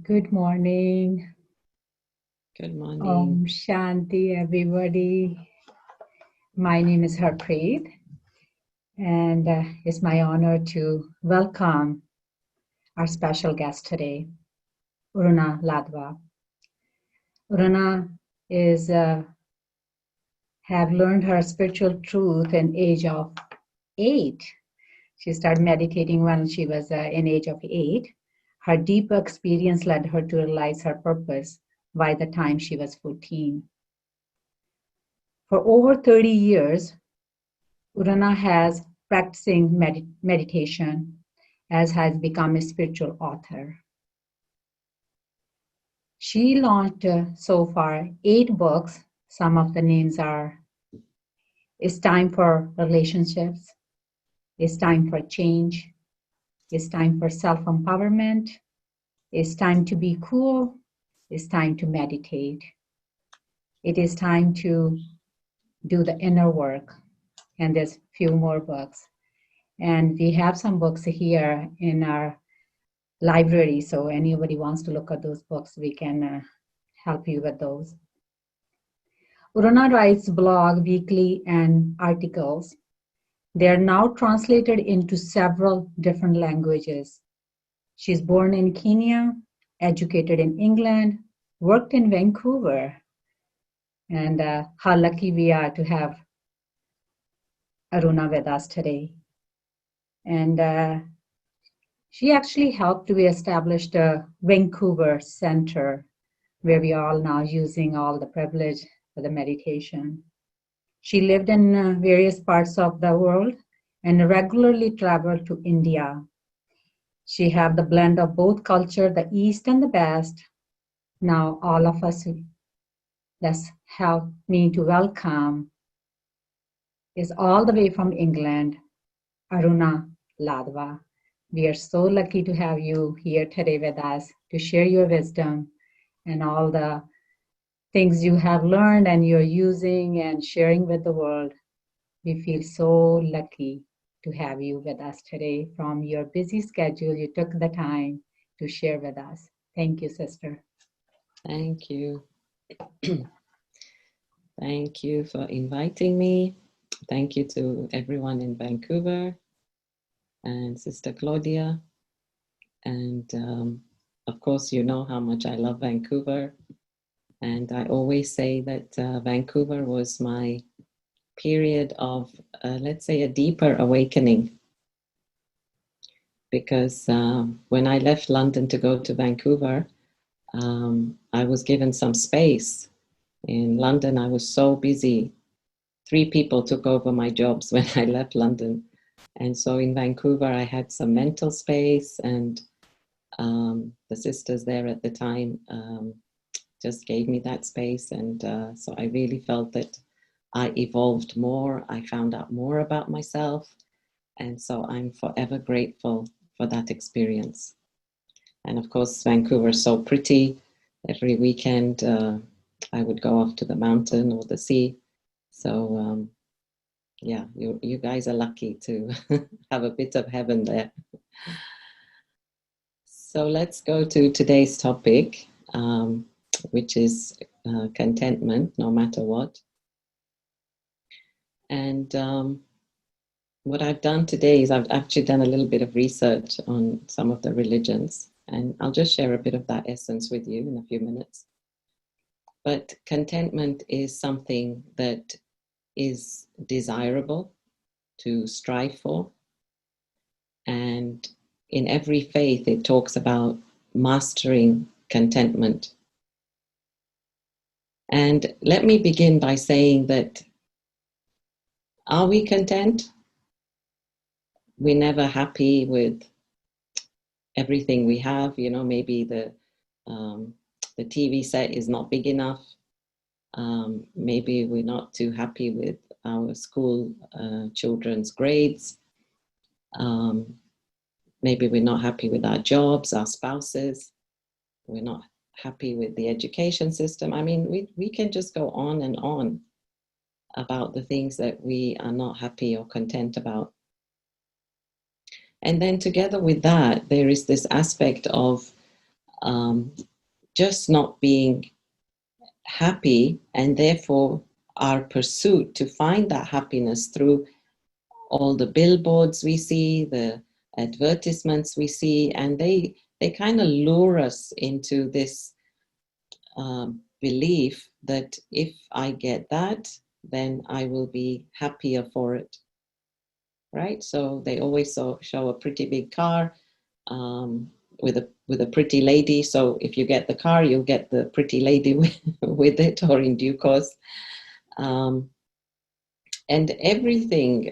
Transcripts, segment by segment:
Good morning. Good morning. Om Shanti, everybody. My name is Harpreet, and it's my honor to welcome our special guest today, Aruna Ladva. Aruna is have learned her spiritual truth in age of 8. She started meditating when she was in age of 8. Her deep experience led her to realize her purpose by the time she was 14. For over 30 years, Urana has practicing meditation as has become a spiritual author. She launched so far 8 books. Some of the names are It's Time for Relationships, It's Time for Change, It's Time for Self-Empowerment, It's Time to Be Cool, It's Time to Meditate. It is time to do the inner work. And there's few more books. And we have some books here in our library, so anybody wants to look at those books, we can help you with those. Urana writes blog weekly and articles. They are now translated into several different languages. She's born in Kenya, educated in England, worked in Vancouver, and how lucky we are to have Aruna with us today. And she actually helped to establish the Vancouver Center, where we are all now using all the privilege for the meditation. She lived in various parts of the world and regularly traveled to India. She had the blend of both culture, the East and the West. Now all of us, let's help me to welcome, is all the way from England, Aruna Ladva. We are so lucky to have you here today with us to share your wisdom and all the things you have learned and you're using and sharing with the world. We feel so lucky to have you with us today. From your busy schedule, you took the time to share with us. Thank you, sister. Thank you. Thank you for inviting me. Thank you to everyone in Vancouver and Sister Claudia. And of course, you know how much I love Vancouver. And I always say that Vancouver was my period of, let's say, a deeper awakening. Because when I left London to go to Vancouver, I was given some space. In London, I was so busy. 3 people took over my jobs when I left London. And so in Vancouver, I had some mental space, and the sisters there at the time just gave me that space. And so I really felt that I evolved more. I found out more about myself. And so I'm forever grateful for that experience. And of course, Vancouver is so pretty. Every weekend, I would go off to the mountain or the sea. So yeah, you guys are lucky to have a bit of heaven there. So let's go to today's topic, which is contentment, no matter what. And what I've done today is I've actually done a little bit of research on some of the religions, and I'll just share a bit of that essence with you in a few minutes. But contentment is something that is desirable to strive for. And in every faith, it talks about mastering contentment. And let me begin by saying that, are we content? We're never happy with everything we have. You know, maybe the TV set is not big enough. Maybe we're not too happy with our school children's grades. Maybe we're not happy with our jobs, our spouses. We're not happy with the education system. I mean, we can just go on and on about the things that we are not happy or content about. And then together with that, there is this aspect of just not being happy, and therefore our pursuit to find that happiness through all the billboards we see, the advertisements we see, and they kind of lure us into this belief that if I get that, then I will be happier for it, right? So they always show a pretty big car with a pretty lady. So if you get the car, you'll get the pretty lady with it, or in due course. And everything,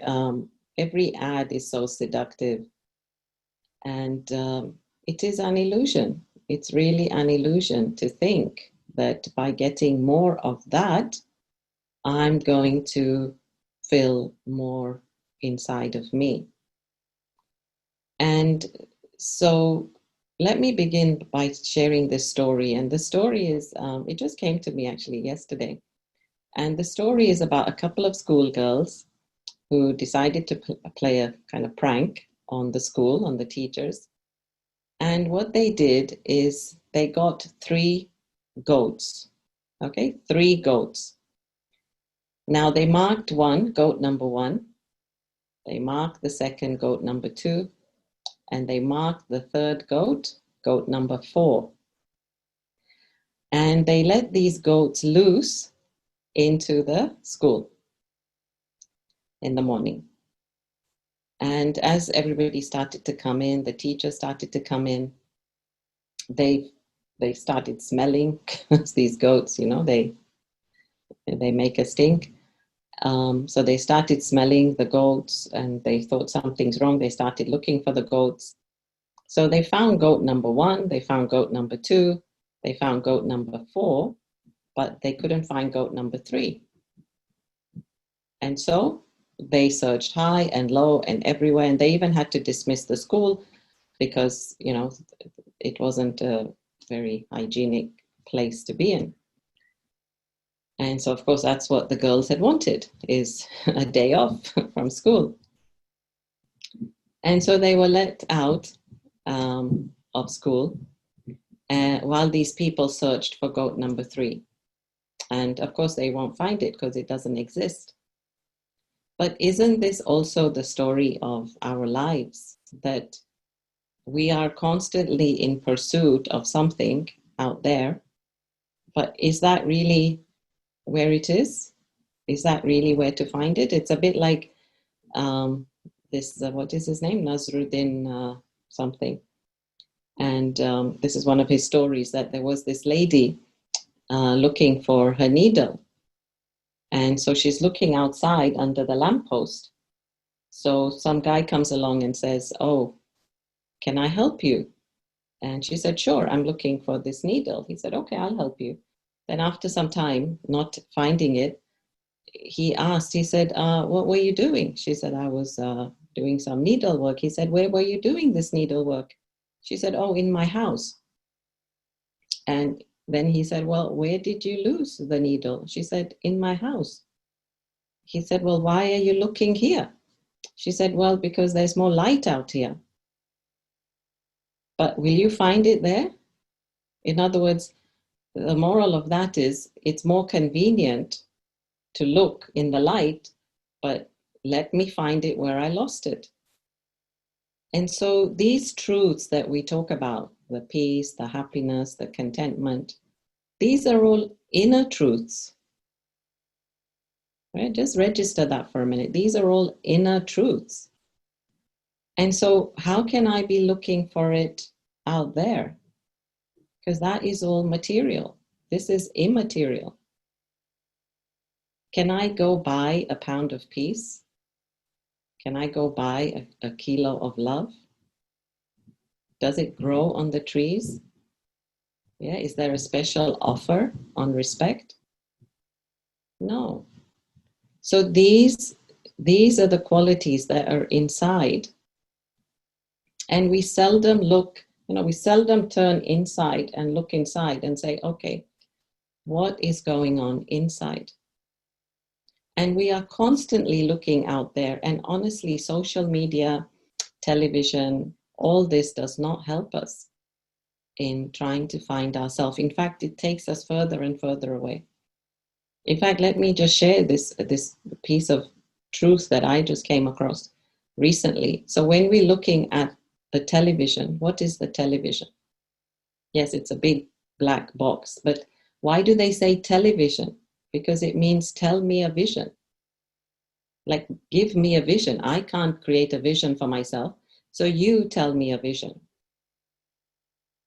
every ad is so seductive, and it is an illusion. It's really an illusion to think that by getting more of that, I'm going to feel more inside of me. And so let me begin by sharing this story. And the story is, it just came to me actually yesterday. And the story is about a couple of schoolgirls who decided to play a kind of prank on the school, on the teachers. And what they did is they got 3 goats, okay, 3 goats. Now they marked goat number 1, they marked the second goat number 2, and they marked the third goat number 4. And they let these goats loose into the school in the morning. And as everybody started to come in, the teachers started to come in, they started smelling, because these goats, you know, they make a stink. So they started smelling the goats, and they thought something's wrong. They started looking for the goats. So they found goat number 1, they found goat number 2, they found goat number 4, but they couldn't find goat number 3. And so they searched high and low and everywhere, and they even had to dismiss the school because, you know, it wasn't a very hygienic place to be in. And so, of course, that's what the girls had wanted, is a day off from school. And so they were let out of school while these people searched for goat number 3. And of course, they won't find it because it doesn't exist. But isn't this also the story of our lives, that we are constantly in pursuit of something out there, but is that really where it is? Is that really where to find it? It's a bit like this, what is his name? Nasruddin something. And this is one of his stories, that there was this lady looking for her needle. And so she's looking outside under the lamppost. So some guy comes along and says, "Oh, can I help you?" And she said, "Sure, I'm looking for this needle." He said, "Okay, I'll help you." Then after some time, not finding it, he asked, he said, "What were you doing?" She said, "I was doing some needlework." He said, "Where were you doing this needlework?" She said, "Oh, in my house." And then he said, "Well, where did you lose the needle?" She said, "In my house." He said, "Well, why are you looking here?" She said, "Well, because there's more light out here." "But will you find it there?" In other words, the moral of that is, it's more convenient to look in the light, but let me find it where I lost it. And so these truths that we talk about, the peace, the happiness, the contentment, these are all inner truths. Right? Just register that for a minute. These are all inner truths. And so how can I be looking for it out there? Because that is all material. This is immaterial. Can I go buy a pound of peace? Can I go buy a kilo of love? Does it grow on the trees? Yeah, is there a special offer on respect? No. So these are the qualities that are inside. And we seldom look, we seldom turn inside and look inside and say, okay, what is going on inside? And we are constantly looking out there. And honestly, social media, television, all this does not help us. in trying to find ourselves. In fact, it takes us further and further away. In fact, let me just share this piece of truth that I just came across recently. So when we're looking at the television, what is the television? Yes, it's a big black box, but why do they say television? Because it means tell me a vision. Like, give me a vision. I can't create a vision for myself. So you tell me a vision.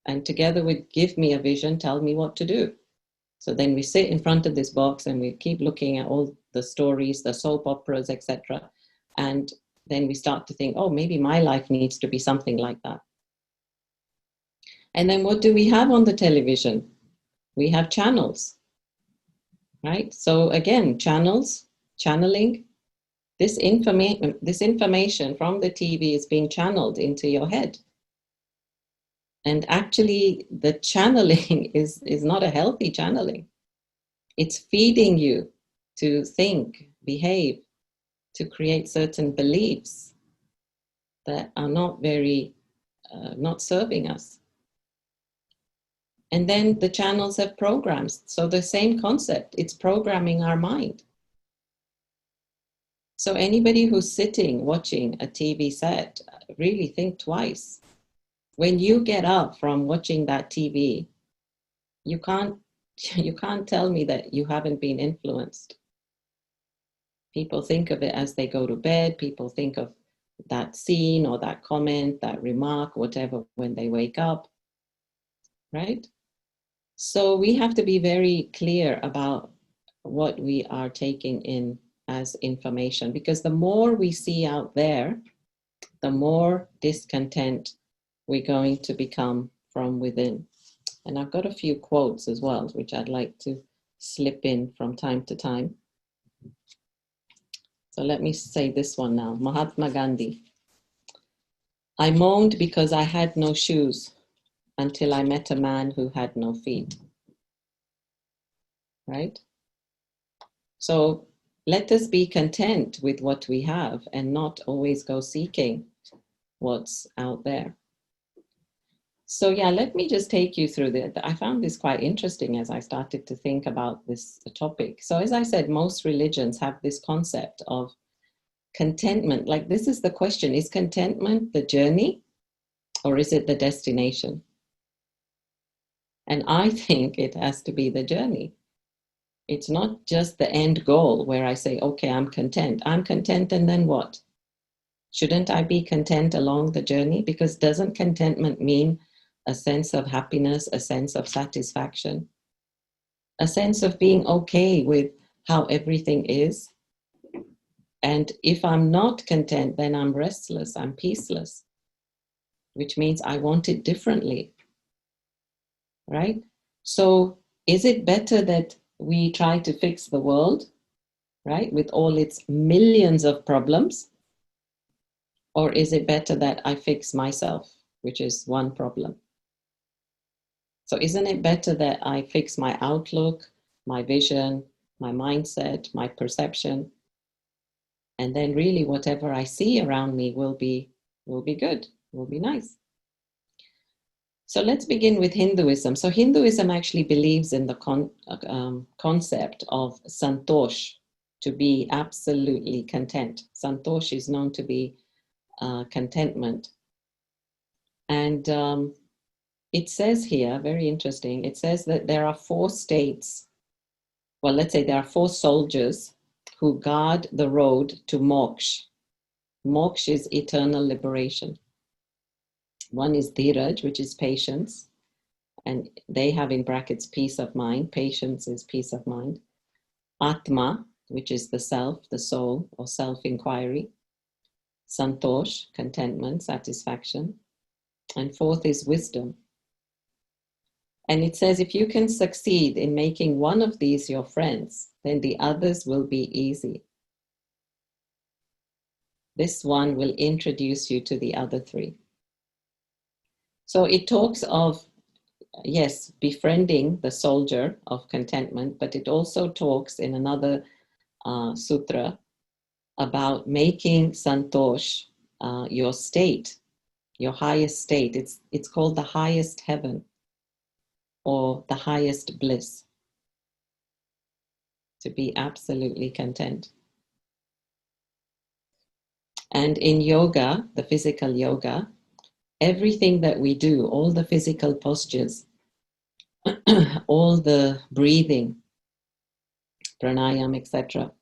And together with give me a vision, tell me what to do. So then we sit in front of this box and we keep looking at all the stories, the soap operas, etc. And then we start to think, oh, maybe my life needs to be something like that. And then what do we have on the television? We have channels, right? So again, channels, channeling. This information from the TV is being channeled into your head. And actually, the channeling is not a healthy channeling. It's feeding you to think, behave, to create certain beliefs that are not not serving us. And then the channels have programs. So the same concept, it's programming our mind. So anybody who's sitting watching a TV set, really think twice. When you get up from watching that TV, you can't tell me that you haven't been influenced. People think of it as they go to bed. People think of that scene or that comment, that remark, whatever, when they wake up, right? So we have to be very clear about what we are taking in as information, because the more we see out there, the more discontent we're going to become from within. And I've got a few quotes as well, which I'd like to slip in from time to time. So let me say this one now. Mahatma Gandhi. I moaned because I had no shoes until I met a man who had no feet. Right? So let us be content with what we have and not always go seeking what's out there. So yeah, let me just take you through that. I found this quite interesting as I started to think about this topic. So as I said, most religions have this concept of contentment. Like, this is the question: is contentment the journey or is it the destination? And I think it has to be the journey. It's not just the end goal where I say, okay, I'm content. I'm content, and then what? Shouldn't I be content along the journey? Because doesn't contentment mean a sense of happiness, a sense of satisfaction, a sense of being okay with how everything is? And if I'm not content, then I'm restless, I'm peaceless, which means I want it differently, right? So is it better that we try to fix the world, right, with all its millions of problems? Or is it better that I fix myself, which is one problem? So isn't it better that I fix my outlook, my vision, my mindset, my perception? And then really whatever I see around me will be good, will be nice. So let's begin with Hinduism. So Hinduism actually believes in the concept of santosh, to be absolutely content. Santosh is known to be contentment. And it says here, very interesting, it says that there are 4 states. Well, let's say there are 4 soldiers who guard the road to moksha. Moksha is eternal liberation. One is dhiraj, which is patience. And they have in brackets peace of mind. Patience is peace of mind. Atma, which is the self, the soul, or self-inquiry. Santosh, contentment, satisfaction. And 4th is wisdom. And it says, if you can succeed in making one of these your friends, then the others will be easy. This one will introduce you to the other 3. So it talks of, yes, befriending the soldier of contentment, but it also talks in another sutra about making santosh your state, your highest state. It's called the highest heaven. or the highest bliss. To be absolutely content. And in yoga, the physical yoga, everything that we do, all the physical postures, all the breathing, pranayam, etc.,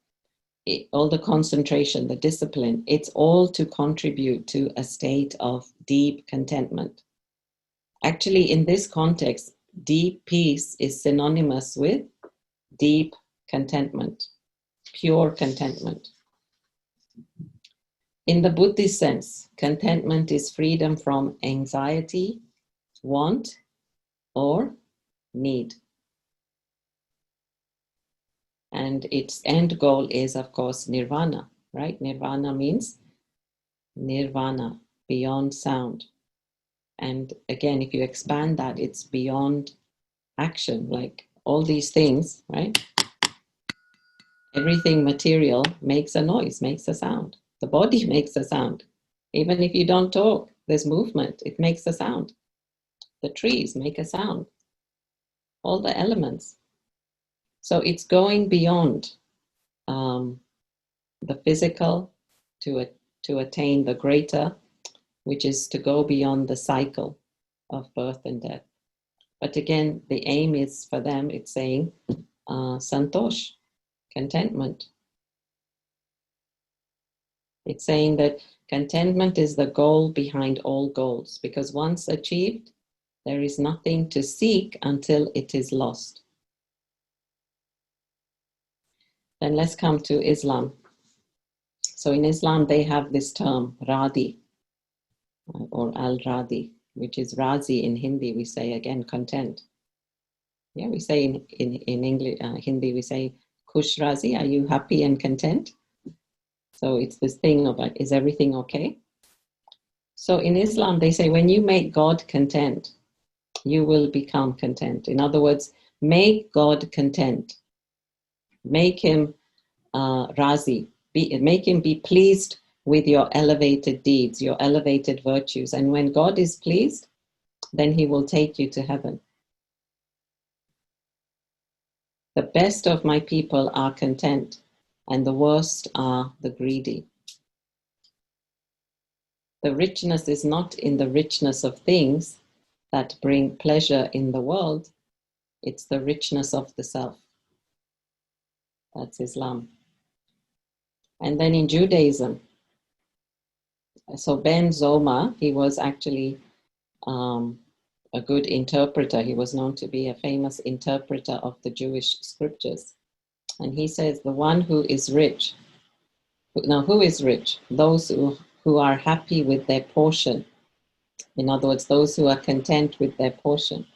all the concentration, the discipline, it's all to contribute to a state of deep contentment. Actually, in this context, deep peace is synonymous with deep contentment, pure contentment. In the Buddhist sense, contentment is freedom from anxiety, want, or need. And its end goal is, of course, nirvana, right? Nirvana means nirvana, beyond sound. And again, if you expand that, it's beyond action, like all these things, right? Everything material makes a noise, makes a sound. The body makes a sound. Even if you don't talk, there's movement, it makes a sound. The trees make a sound. All the elements. So it's going beyond the physical to attain the greater, which is to go beyond the cycle of birth and death. But again, the aim is for them, it's saying santosh, contentment. It's saying that contentment is the goal behind all goals, because once achieved, there is nothing to seek until it is lost. Then let's come to Islam. So in Islam, they have this term, Radi, or Al-Radi, which is Razi in Hindi, we say again, content. Yeah, we say in English, Hindi, we say, Khush Razi, are you happy and content? So it's this thing of like, is everything okay? So in Islam, they say, when you make God content, you will become content. In other words, make God content. Make him Razi. Make him be pleased with your elevated deeds, your elevated virtues. And when God is pleased, then he will take you to heaven. The best of my people are content, and the worst are the greedy. The richness is not in the richness of things that bring pleasure in the world. It's the richness of the self. That's Islam. And then in Judaism, so Ben Zoma, he was actually a good interpreter. He was known to be a famous interpreter of the Jewish scriptures. And he says, the one who is rich, now who is rich? Those who are happy with their portion. In other words, those who are content with their portion.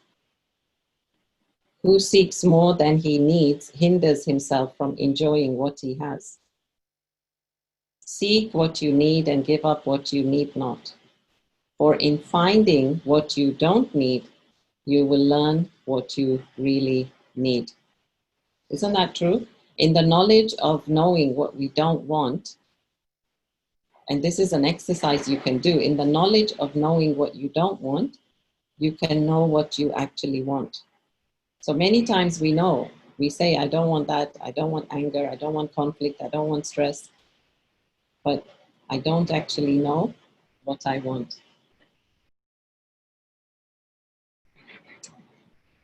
Who seeks more than he needs hinders himself from enjoying what he has. Seek what you need and give up what you need not. For in finding what you don't need, you will learn what you really need. Isn't that true? In the knowledge of knowing what we don't want, and this is an exercise you can do, in the knowledge of knowing what you don't want, you can know what you actually want. So many times we say, I don't want that, I don't want anger, I don't want conflict, I don't want stress, but I don't actually know what I want.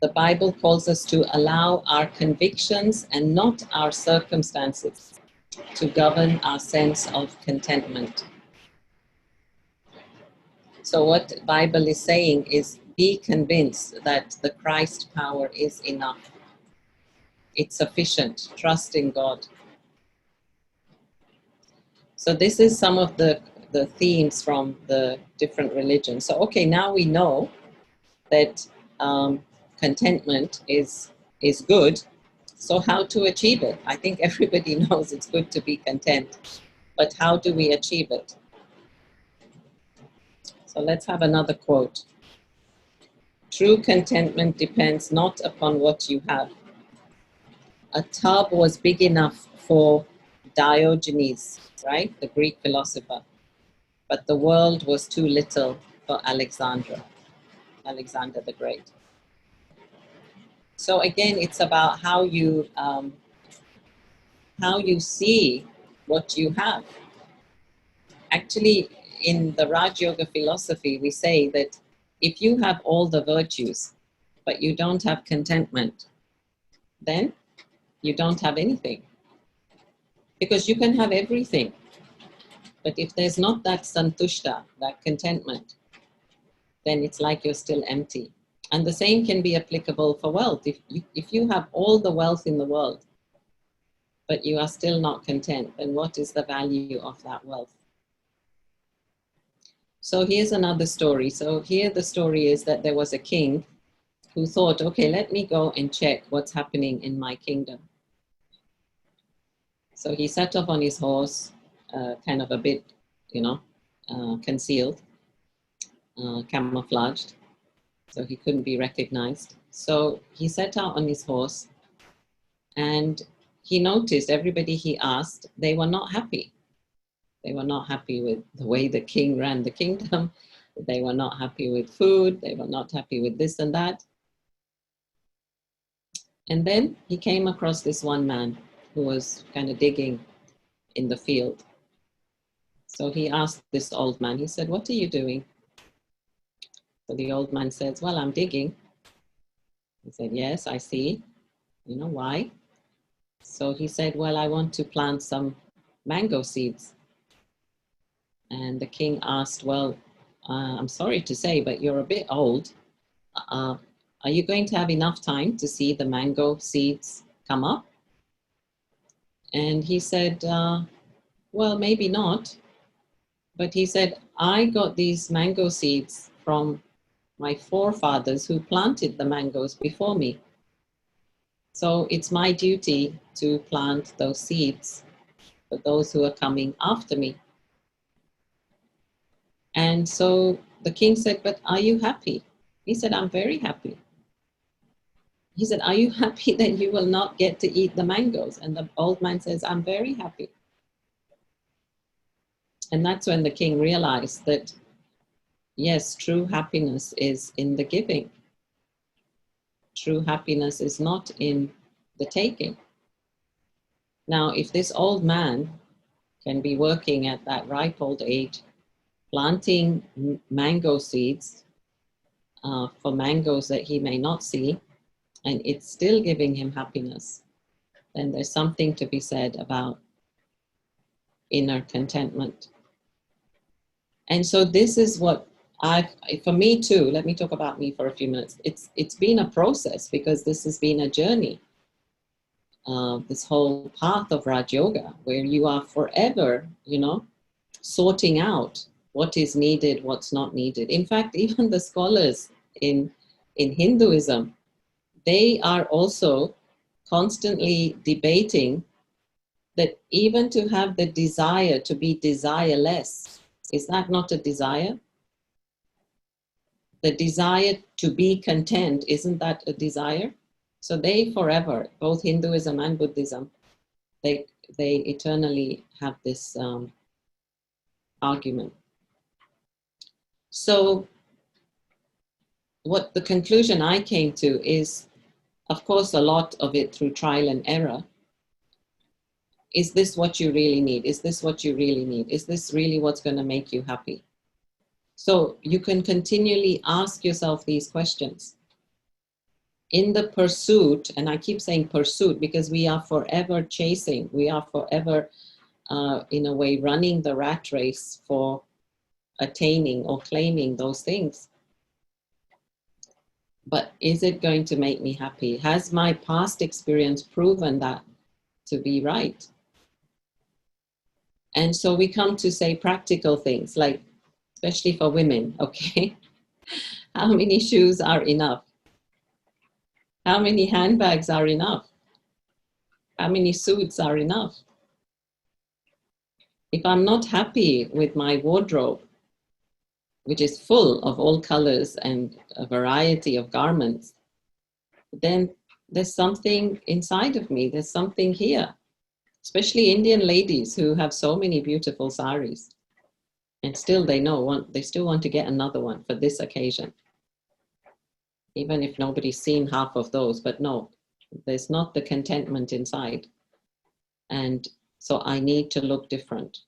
The Bible calls us to allow our convictions and not our circumstances to govern our sense of contentment. So what the Bible is saying is, be convinced that the Christ power is enough. It's sufficient. Trust in God. So this is some of the themes from the different religions. So okay, now we know that contentment is good. So how to achieve it? I think everybody knows it's good to be content, but how do we achieve it? So let's have another quote. True contentment depends not upon what you have. A tub was big enough for Diogenes, right? The Greek philosopher. But the world was too little for Alexander the Great. So again, it's about how you see what you have. Actually, in the Raj Yoga philosophy, we say that if you have all the virtues, but you don't have contentment, then you don't have anything. Because you can have everything, but if there's not that santushta, that contentment, then it's like you're still empty. And the same can be applicable for wealth. If you have all the wealth in the world, but you are still not content, then what is the value of that wealth? So here's another story. So here the story is that there was a king who thought, okay, let me go and check what's happening in my kingdom. So he set off on his horse, kind of a bit, concealed, camouflaged, so he couldn't be recognized. So he set out on his horse, and he noticed everybody he asked, they were not happy. They were not happy with the way the king ran the kingdom. They were not happy with food. They were not happy with this and that. And then he came across this one man who was kind of digging in the field. So he asked this old man, he said, "What are you doing?" So the old man says, "Well, I'm digging." He said, "Yes, I see. Why?" So he said, "Well, I want to plant some mango seeds." And the king asked, "Well, I'm sorry to say, but you're a bit old. Are you going to have enough time to see the mango seeds come up?" And he said, "Well, maybe not." But he said, "I got these mango seeds from my forefathers who planted the mangoes before me. So it's my duty to plant those seeds for those who are coming after me." And so the king said, "But are you happy?" He said, "I'm very happy." He said, "Are you happy that you will not get to eat the mangoes?" And the old man says, "I'm very happy." And that's when the king realized that, yes, true happiness is in the giving. True happiness is not in the taking. Now, if this old man can be working at that ripe old age, planting mango seeds for mangoes that he may not see, and it's still giving him happiness, then there's something to be said about inner contentment. And so this is what for me too, let me talk about me for a few minutes. It's been a process, because this has been a journey, this whole path of Raj Yoga, where you are forever, sorting out what is needed, what's not needed. In fact, even the scholars in Hinduism, they are also constantly debating that even to have the desire to be desireless, is that not a desire? The desire to be content, isn't that a desire? So they forever, both Hinduism and Buddhism, they eternally have this argument. So what the conclusion I came to is, of course, a lot of it through trial and error. Is this what you really need? Is this what you really need? Is this really what's going to make you happy? So you can continually ask yourself these questions. In the pursuit, and I keep saying pursuit because we are forever chasing, we are forever, in a way, running the rat race for attaining or claiming those things. But is it going to make me happy? Has my past experience proven that to be right? And so we come to say practical things, like, especially for women, okay? How many shoes are enough? How many handbags are enough? How many suits are enough? If I'm not happy with my wardrobe, which is full of all colors and a variety of garments, then there's something inside of me, there's something here, especially Indian ladies who have so many beautiful saris. And still they still want to get another one for this occasion. even if nobody's seen half of those. But no, there's not the contentment inside. And so I need to look different.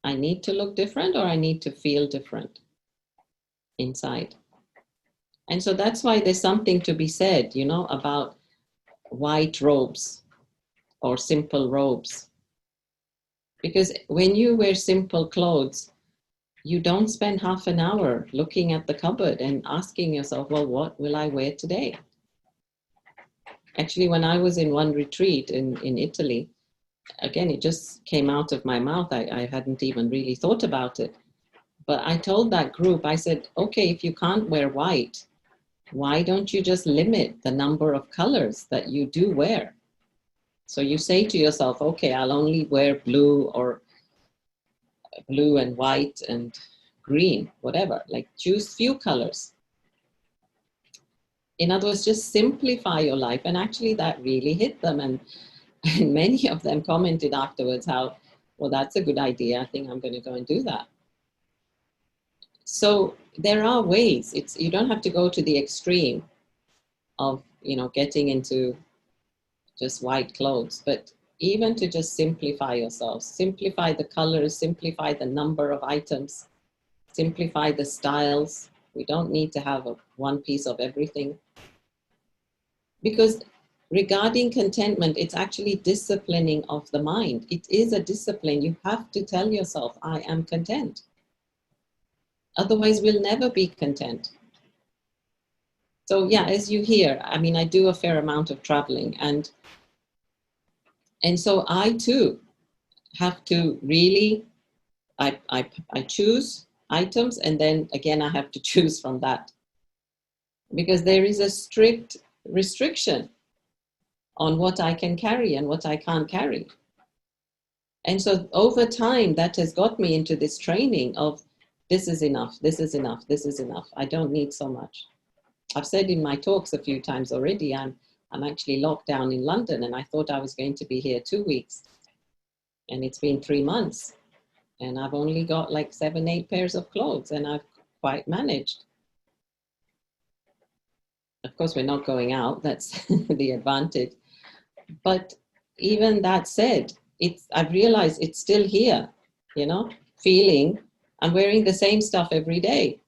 I need to look different, or I need to feel different inside. And so that's why there's something to be said, you know, about white robes or simple robes. Because when you wear simple clothes, you don't spend half an hour looking at the cupboard and asking yourself, well, what will I wear today? Actually, when I was in one retreat in Italy, again, it just came out of my mouth. I hadn't even really thought about it. But I told that group, I said, okay, if you can't wear white, why don't you just limit the number of colors that you do wear? So you say to yourself, okay, I'll only wear blue, or blue and white and green, whatever, like choose few colors. In other words, just simplify your life. And actually that really hit them. And many of them commented afterwards how, well, that's a good idea. I think I'm going to go and do that. So there are ways. You don't have to go to the extreme of, you know, getting into just white clothes, but even to just simplify yourself, simplify the colors, simplify the number of items, simplify the styles. We don't need to have one piece of everything. Because regarding contentment, it's actually disciplining of the mind. It is a discipline. You have to tell yourself, I am content. Otherwise, we'll never be content. So yeah, as you hear, I mean, I do a fair amount of traveling, and so I too have to really, I choose items, and then again, I have to choose from that. Because there is a strict restriction on what I can carry and what I can't carry. And so over time, that has got me into this training of this is enough, this is enough, this is enough. I don't need so much. I've said in my talks a few times already, I'm actually locked down in London, and I thought I was going to be here 2 weeks. And it's been 3 months. And I've only got like 7, 8 pairs of clothes, and I've quite managed. Of course, we're not going out. That's the advantage. But even that said, I've realized it's still here, you know, feeling I'm wearing the same stuff every day.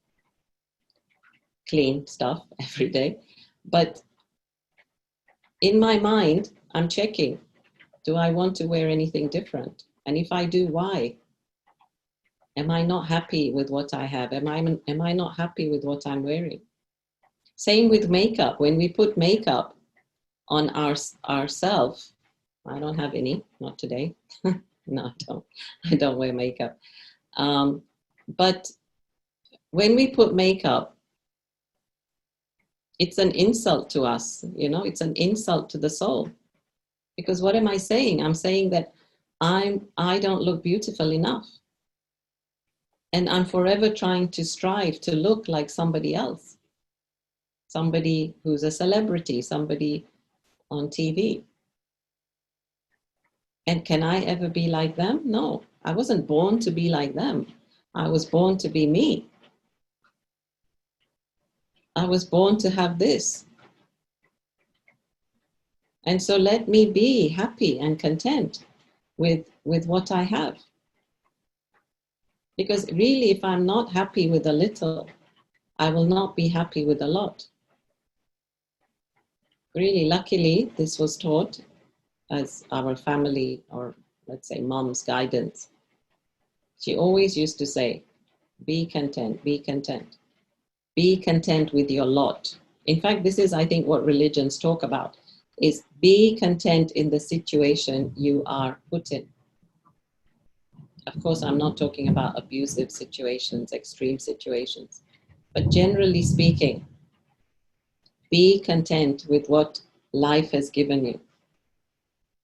Clean stuff every day. But in my mind, I'm checking, do I want to wear anything different? And if I do, why? Am I not happy with what I have? Am I not happy with what I'm wearing? Same with makeup. When we put makeup on ourselves, I don't have any, not today. No, I don't wear makeup. But when we put makeup, it's an insult to us, you know, it's an insult to the soul. Because what am I saying? I'm saying that I don't look beautiful enough. And I'm forever trying to strive to look like somebody else. Somebody who's a celebrity, somebody on TV. And can I ever be like them? No, I wasn't born to be like them. I was born to be me. I was born to have this. And so let me be happy and content with what I have. Because really, if I'm not happy with a little, I will not be happy with a lot. Really, luckily, this was taught as our family, or let's say mom's guidance. She always used to say, be content, be content. Be content with your lot. In fact, this is, I think, what religions talk about, is be content in the situation you are put in. Of course, I'm not talking about abusive situations, extreme situations, but generally speaking, be content with what life has given you.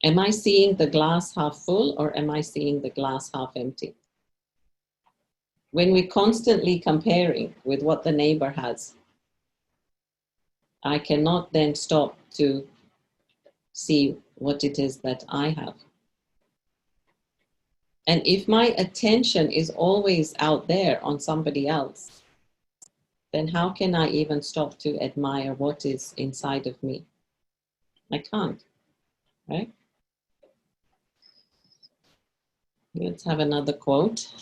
Am I seeing the glass half full, or am I seeing the glass half empty? When we're constantly comparing with what the neighbor has, I cannot then stop to see what it is that I have. And if my attention is always out there on somebody else, then how can I even stop to admire what is inside of me? I can't, right? Let's have another quote.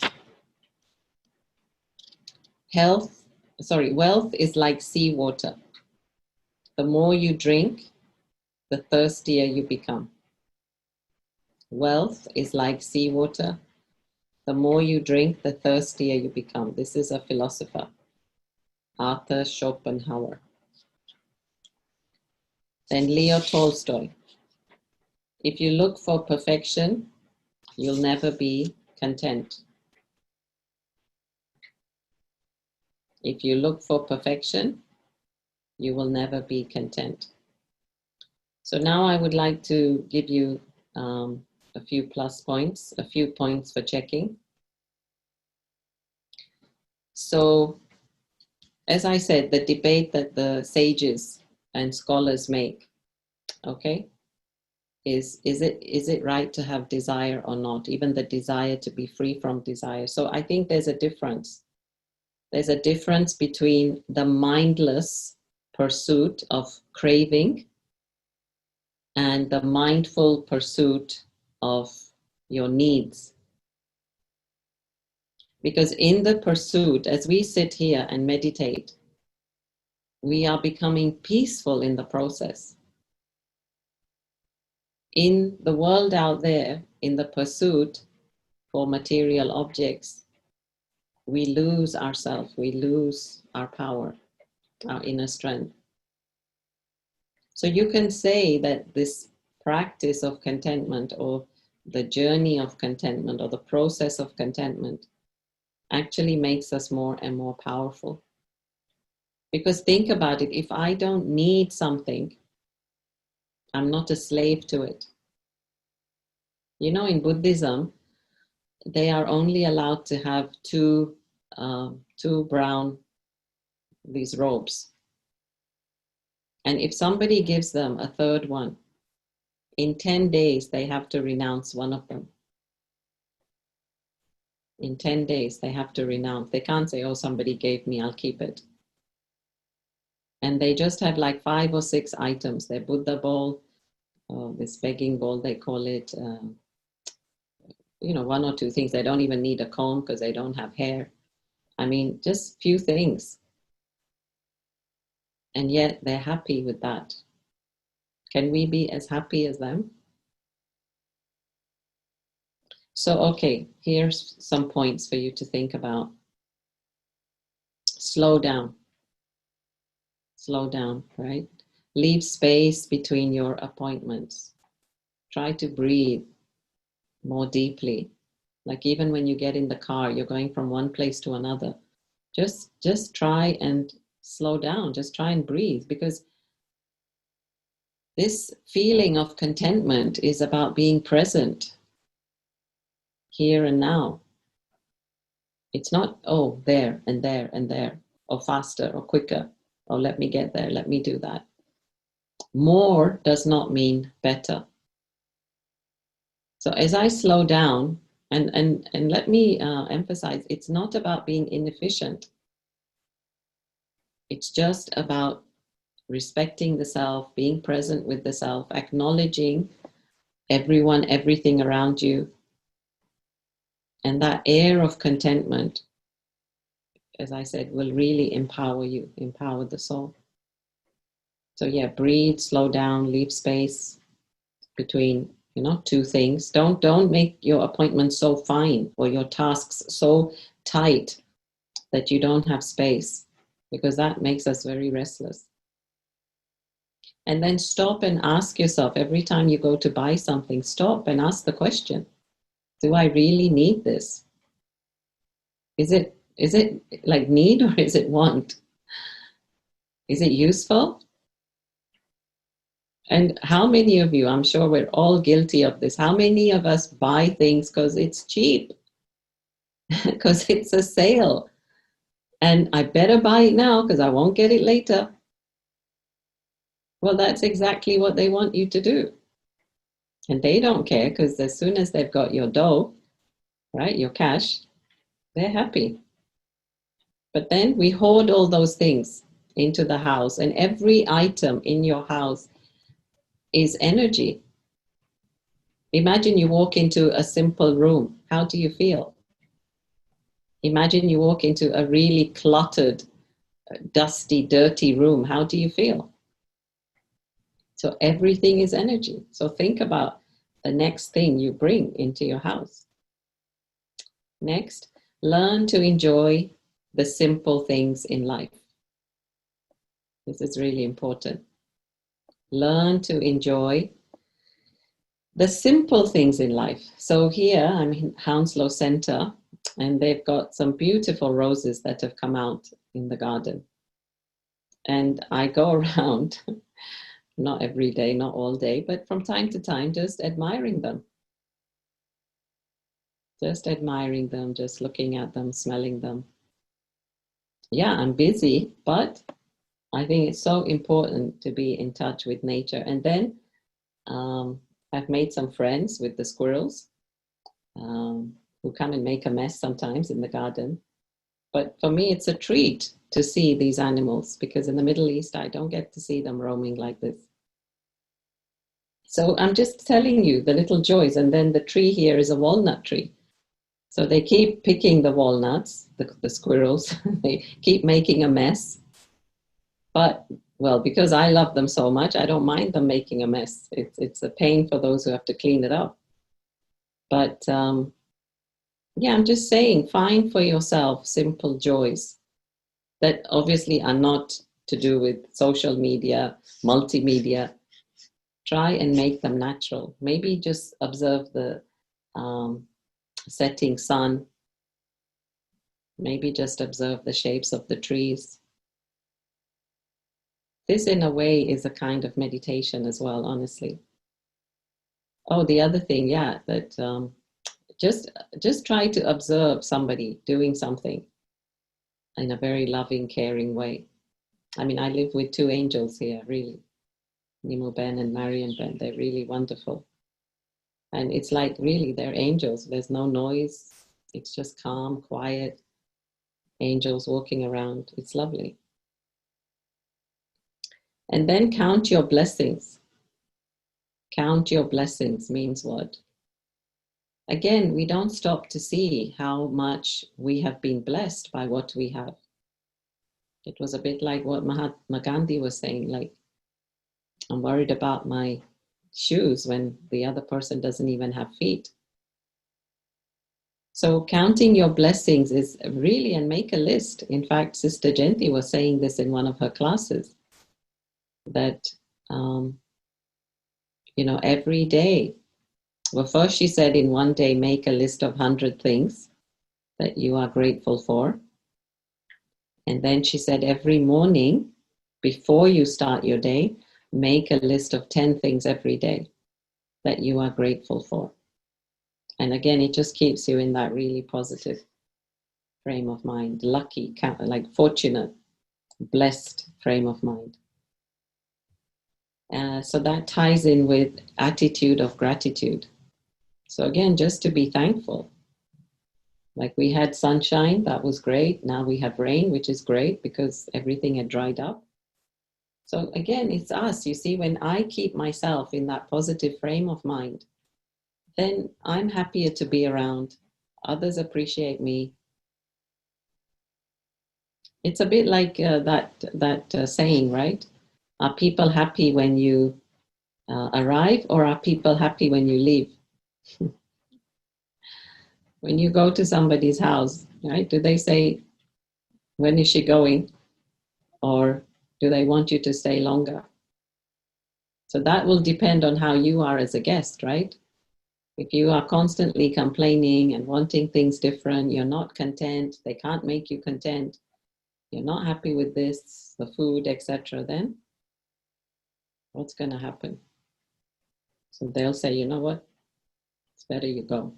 Wealth is like seawater. The more you drink, the thirstier you become. Wealth is like seawater. The more you drink, the thirstier you become. This is a philosopher, Arthur Schopenhauer. Then Leo Tolstoy. If you look for perfection, you'll never be content. If you look for perfection, you will never be content. So now I would like to give you a few plus points, a few points for checking. So, as I said, the debate that the sages and scholars make, okay, is it right to have desire or not? Even the desire to be free from desire. So I think there's a difference. There's a difference between the mindless pursuit of craving and the mindful pursuit of your needs. Because in the pursuit, as we sit here and meditate, we are becoming peaceful in the process. In the world out there, in the pursuit for material objects, we lose ourselves, we lose our power, our inner strength. So you can say that this practice of contentment, or the journey of contentment, or the process of contentment, actually makes us more and more powerful. Because think about it, if I don't need something, I'm not a slave to it. You know, in Buddhism, they are only allowed to have two brown, these robes. And if somebody gives them a third one, in 10 days, they have to renounce one of them. In 10 days, they have to renounce. They can't say, oh, somebody gave me, I'll keep it. And they just have like 5 or 6 items. Their Buddha bowl, this begging bowl, they call it, 1 or 2 things. They don't even need a comb because they don't have hair. I mean, just few things. And yet they're happy with that. Can we be as happy as them? So, okay, here's some points for you to think about. Slow down. Slow down, right? Leave space between your appointments. Try to breathe more deeply. Like even when you get in the car, you're going from one place to another. Just try and slow down. Just try and breathe, because this feeling of contentment is about being present here and now. It's not, oh, there and there and there, or faster or quicker, or let me get there, let me do that. More does not mean better. So as I slow down, and let me emphasize, it's not about being inefficient. It's just about respecting the self, being present with the self, acknowledging everyone, everything around you. And that air of contentment, as I said, will really empower you, empower the soul. So yeah, breathe, slow down, leave space between, 2 things. Don't make your appointments so fine or your tasks so tight that you don't have space, because that makes us very restless. And then stop and ask yourself, every time you go to buy something, stop and ask the question, do I really need this? Is it like need, or is it want? Is it useful? And how many of you, I'm sure we're all guilty of this, how many of us buy things because it's cheap, because it's a sale, and I better buy it now because I won't get it later? Well, that's exactly what they want you to do. And they don't care, because as soon as they've got your dough, right, your cash, they're happy. But then we hoard all those things into the house, and every item in your house is energy. Imagine you walk into a simple room. How do you feel? Imagine you walk into a really cluttered, dusty, dirty room. How do you feel? So everything is energy. So think about the next thing you bring into your house. Next, learn to enjoy the simple things in life. This is really important. Learn to enjoy the simple things in life. So here I'm in Hounslow Center, and they've got some beautiful roses that have come out in the garden. And I go around, not every day, not all day, but from time to time, just admiring them. Just admiring them, just looking at them, smelling them. Yeah, I'm busy, but I think it's so important to be in touch with nature. And then I've made some friends with the squirrels who come and make a mess sometimes in the garden. But for me, it's a treat to see these animals, because in the Middle East, I don't get to see them roaming like this. So I'm just telling you the little joys. And then the tree here is a walnut tree. So they keep picking the walnuts, the squirrels. They keep making a mess. But, well, because I love them so much, I don't mind them making a mess. It's a pain for those who have to clean it up. But yeah, I'm just saying, find for yourself simple joys that obviously are not to do with social media, multimedia. Try and make them natural. Maybe just observe the setting sun. Maybe just observe the shapes of the trees. This, in a way, is a kind of meditation as well, honestly. Oh, the other thing, yeah, that just try to observe somebody doing something in a very loving, caring way. I mean, I live with two angels here, really. Nimu Ben and Marian Ben, they're really wonderful. And it's like, really, they're angels. There's no noise. It's just calm, quiet, angels walking around. It's lovely. And then count your blessings. Count your blessings means what? Again, we don't stop to see how much we have been blessed by what we have. It was a bit like what Mahatma Gandhi was saying, like, I'm worried about my shoes when the other person doesn't even have feet. So counting your blessings is really, and make a list. In fact, Sister Jenti was saying this in one of her classes, that, every day, well, first she said in one day, make a list of 100 things that you are grateful for. And then she said every morning, before you start your day, make a list of 10 things every day that you are grateful for. And again, it just keeps you in that really positive frame of mind, lucky, like fortunate, blessed frame of mind. So that ties in with attitude of gratitude. So again, just to be thankful. Like we had sunshine, that was great. Now we have rain, which is great because everything had dried up. So again, it's us. You see, when I keep myself in that positive frame of mind, then I'm happier to be around. Others appreciate me. It's a bit like that saying, right? Are people happy when you arrive, or are people happy when you leave? When you go to somebody's house, right? Do they say, when is she going? Or do they want you to stay longer? So that will depend on how you are as a guest, right? If you are constantly complaining and wanting things different, you're not content, they can't make you content, you're not happy with this, the food, etc., then what's going to happen? So they'll say, you know what? It's better you go.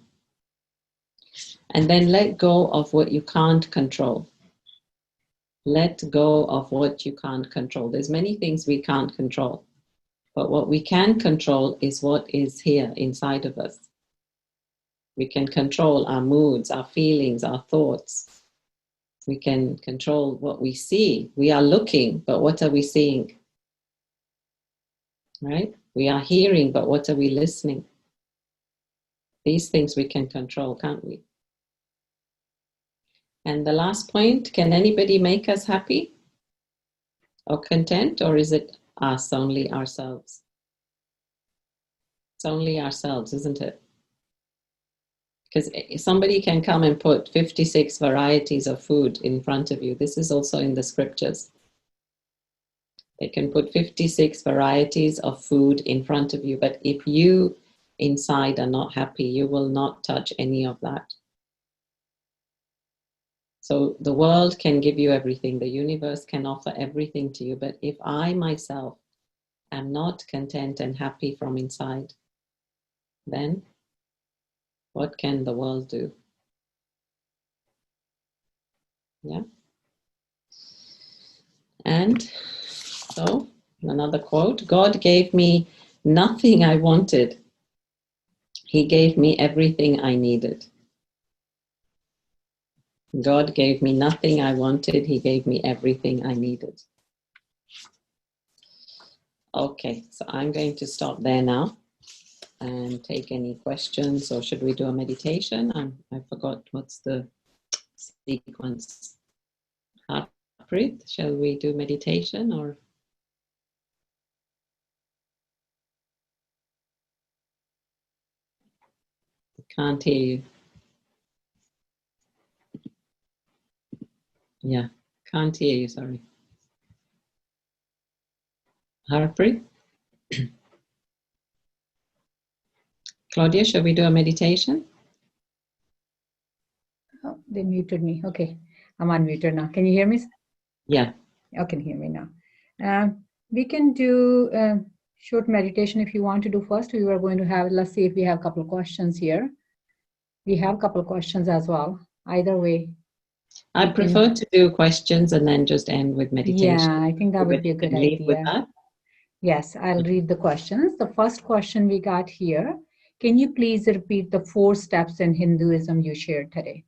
And then let go of what you can't control. Let go of what you can't control. There's many things we can't control, but what we can control is what is here inside of us. We can control our moods, our feelings, our thoughts. We can control what we see. We are looking, but what are we seeing? Right? We are hearing, but what are we listening? These things we can control, can't we? And the last point, can anybody make us happy or content, or is it us, only ourselves? It's only ourselves, isn't it? Because somebody can come and put 56 varieties of food in front of you. This is also in the scriptures. They can put 56 varieties of food in front of you, but if you inside are not happy, you will not touch any of that. So the world can give you everything, the universe can offer everything to you, but if I myself am not content and happy from inside, then what can the world do? Yeah. And so, another quote, God gave me nothing I wanted. He gave me everything I needed. God gave me nothing I wanted. He gave me everything I needed. Okay, so I'm going to stop there now and take any questions, or should we do a meditation? I forgot what's the sequence. Harpreet, shall we do meditation or? Can't hear you. Yeah, can't hear you, sorry. Harpreet? Claudia, shall we do a meditation? Oh, they muted me. Okay, I'm unmuted now. Can you hear me? Yeah. You can hear me now. We can do a short meditation if you want to do first. We were going to have, let's see if we have a couple of questions here. We have a couple of questions as well. Either way. I prefer to do questions and then just end with meditation. Yeah, I think that would be a good idea. Yes, I'll read the questions. The first question we got here, can you please repeat the 4 steps in Hinduism you shared today?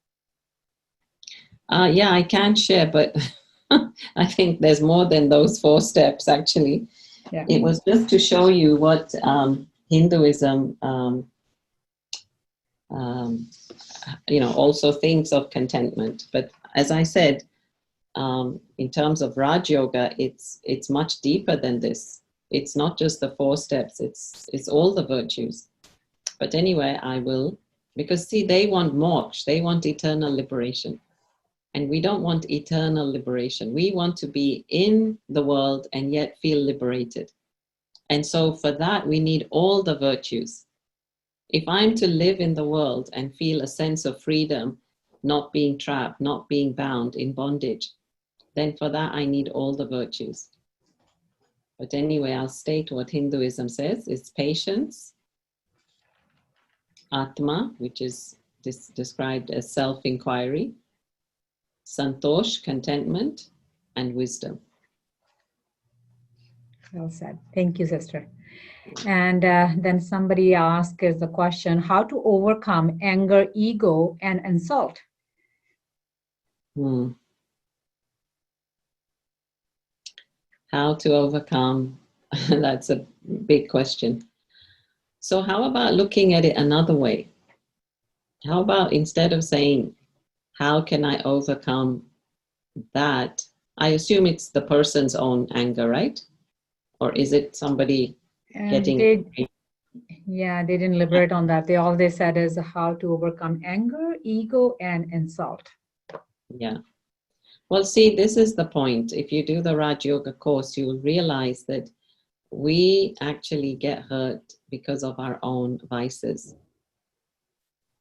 Yeah, I can share, but I think there's more than those 4 steps, actually. Yeah. It was just to show you what Hinduism, also thinks of contentment. But as I said, in terms of Raj Yoga, it's much deeper than this. It's not just the 4 steps, it's all the virtues. But anyway, I will, because see, they want moksha, they want eternal liberation. And we don't want eternal liberation. We want to be in the world and yet feel liberated. And so for that, we need all the virtues. If I'm to live in the world and feel a sense of freedom, not being trapped, not being bound in bondage, then for that, I need all the virtues. But anyway, I'll state what Hinduism says. It's patience, Atma, which is described as self-inquiry, Santosh, contentment, and wisdom. Well said. Thank you, sister. And then somebody asked is the question, how to overcome anger, ego, and insult? How to overcome? That's a big question. So how about looking at it another way? How about instead of saying, how can I overcome that? I assume it's the person's own anger, right? Or is it somebody getting... They didn't elaborate on that. All they said is how to overcome anger, ego, and insult. Yeah. Well, see, this is the point. If you do the Raj Yoga course, you will realize that we actually get hurt because of our own vices.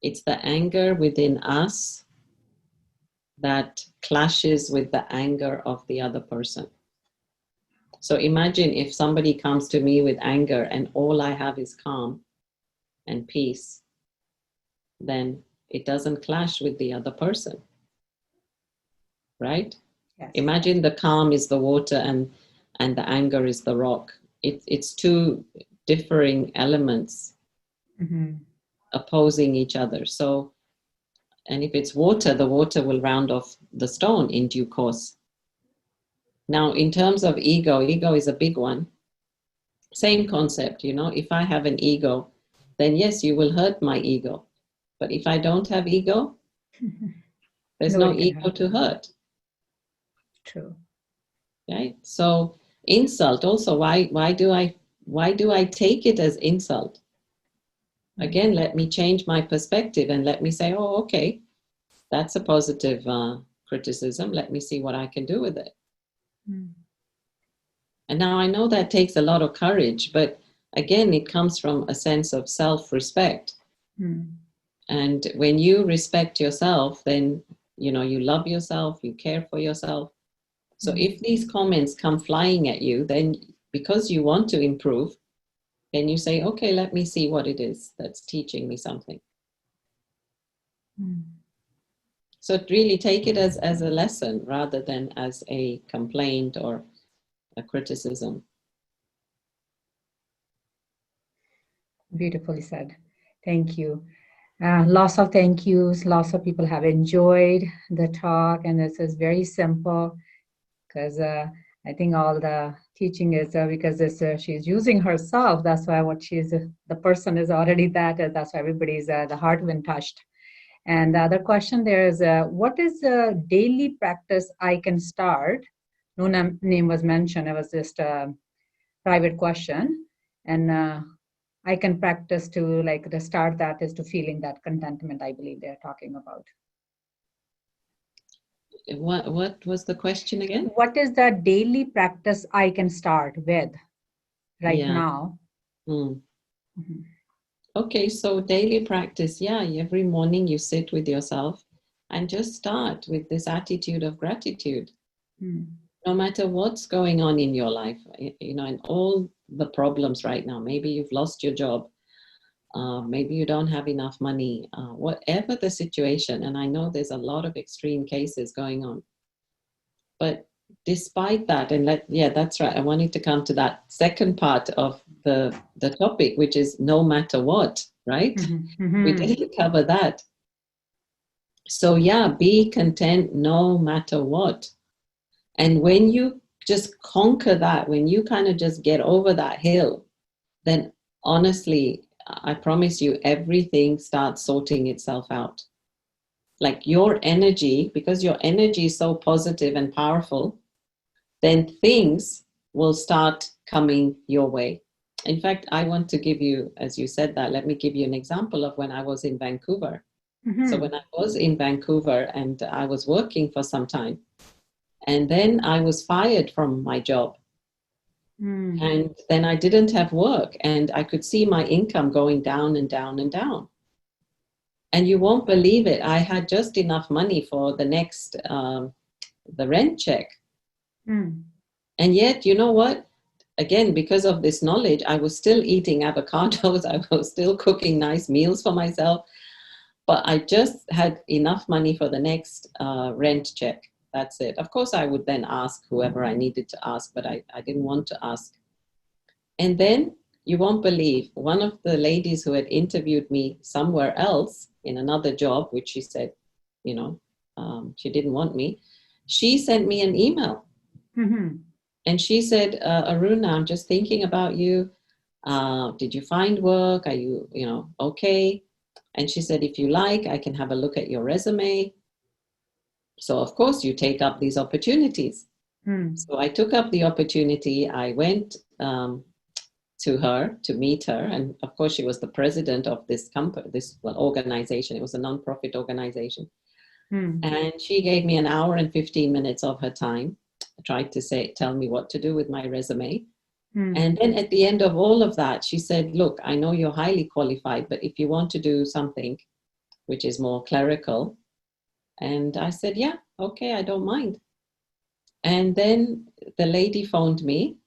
It's the anger within us that clashes with the anger of the other person. So imagine if somebody comes to me with anger and all I have is calm and peace, then it doesn't clash with the other person, right? Yes. Imagine the calm is the water and the anger is the rock. It's 2 differing elements opposing each other. So And if it's water, the water will round off the stone in due course. Now, in terms of ego, ego is a big one. Same concept, if I have an ego, then yes, you will hurt my ego. But if I don't have ego, there's no Nobody can ego hurt. to hurt. True. Right? So insult also, why do I take it as insult? Again, let me change my perspective and let me say, oh, okay, that's a positive criticism. Let me see what I can do with it. And now I know that takes a lot of courage, but again, it comes from a sense of self-respect. And when you respect yourself, then, you love yourself, you care for yourself. So if these comments come flying at you, then because you want to improve, then you say, okay, let me see what it is that's teaching me something. So really take it as a lesson rather than as a complaint or a criticism. Beautifully said. Thank you. Lots of thank yous. Lots of people have enjoyed the talk, and this is very simple because I think all the teaching is because she's using herself. That's why the person is already that's why everybody's the heart been touched. And the other question there is, what is a daily practice I can start? No name was mentioned. It was just a private question, and I can practice to the start that is to feeling that contentment. I believe they're talking about. What was the question again? What is the daily practice I can start with right now? Okay, so daily practice, every morning you sit with yourself and just start with this attitude of gratitude. No matter what's going on in your life, and all the problems right now, maybe you've lost your job, maybe you don't have enough money, whatever the situation, and I know there's a lot of extreme cases going on. But despite that, that's right, I wanted to come to that second part of the topic, which is no matter what, right? We didn't cover that. So be content no matter what. And when you just conquer that, when you kind of just get over that hill, then honestly, I promise you, everything starts sorting itself out. Like your energy, because your energy is so positive and powerful, then things will start coming your way. In fact, I want to give you, as you said that, let me give you an example of when I was in Vancouver. So when I was in Vancouver and I was working for some time, and then I was fired from my job. And then I didn't have work, and I could see my income going down and down and down. And you won't believe it, I had just enough money for the next, the rent check. And yet, you know what? Again, because of this knowledge, I was still eating avocados. I was still cooking nice meals for myself. But I just had enough money for the next rent check. That's it. Of course, I would then ask whoever I needed to ask, but I didn't want to ask. And then you won't believe, one of the ladies who had interviewed me somewhere else in another job, which she said, she didn't want me, she sent me an email. And she said, Aruna, I'm just thinking about you. Did you find work? Are you, okay? And she said, if you like, I can have a look at your resume. So, of course, you take up these opportunities. So I took up the opportunity. I went to her to meet her. And, of course, she was the president of this company, organization. It was a nonprofit organization. And she gave me an hour and 15 minutes of her time, tried to tell me what to do with my resume. And then at the end of all of that, she said, look, I know you're highly qualified, but if you want to do something which is more clerical. And I said, yeah, okay, I don't mind. And then the lady phoned me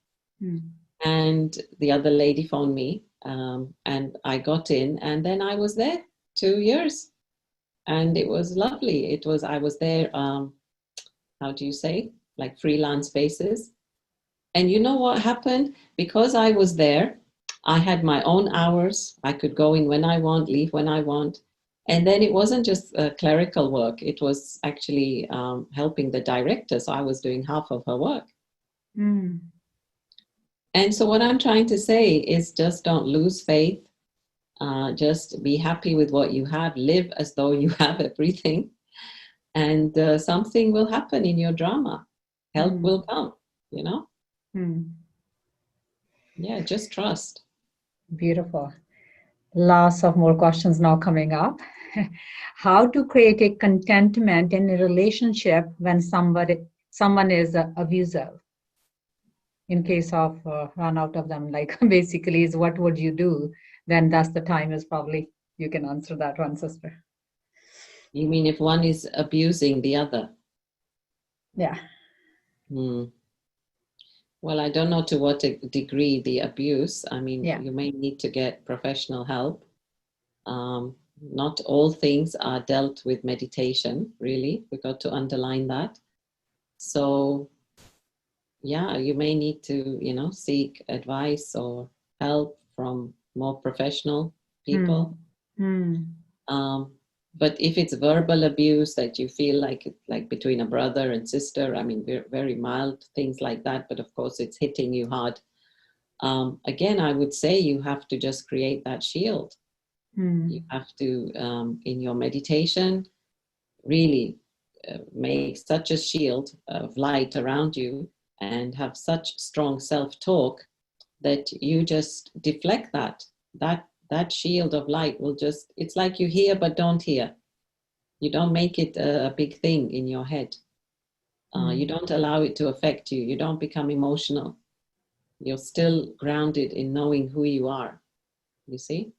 and the other lady phoned me, and I got in, and then I was there 2 years, and it was lovely. I was there, how do you say, like freelance basis. And you know what happened? Because I was there, I had my own hours. I could go in when I want, leave when I want. And then it wasn't just clerical work, it was actually helping the director. So I was doing half of her work. Mm. And so what I'm trying to say is just don't lose faith. Just be happy with what you have. Live as though you have everything. And something will happen in your drama. Help will come, you know? Yeah, just trust. Beautiful. Lots of more questions now coming up. How to create a contentment in a relationship when someone is abusive? In case of run out of them, like basically is what would you do? Then that's the time is probably you can answer that one, sister. You mean if one is abusing the other? Yeah. Well, I don't know to what degree the abuse. I mean, Yeah. you may need to get professional help. Not all things are dealt with meditation, really. We got to underline that. So, yeah, you may need to, seek advice or help from more professional people. But if it's verbal abuse that you feel like between a brother and sister, I mean, very mild things like that, but of course it's hitting you hard. Again, I would say you have to just create that shield. You have to, in your meditation, really make such a shield of light around you and have such strong self-talk that you just deflect that shield of light will just, it's like you hear but don't hear. You don't make it a big thing in your head. You don't allow it to affect you. You don't become emotional. You're still grounded in knowing who you are. You see?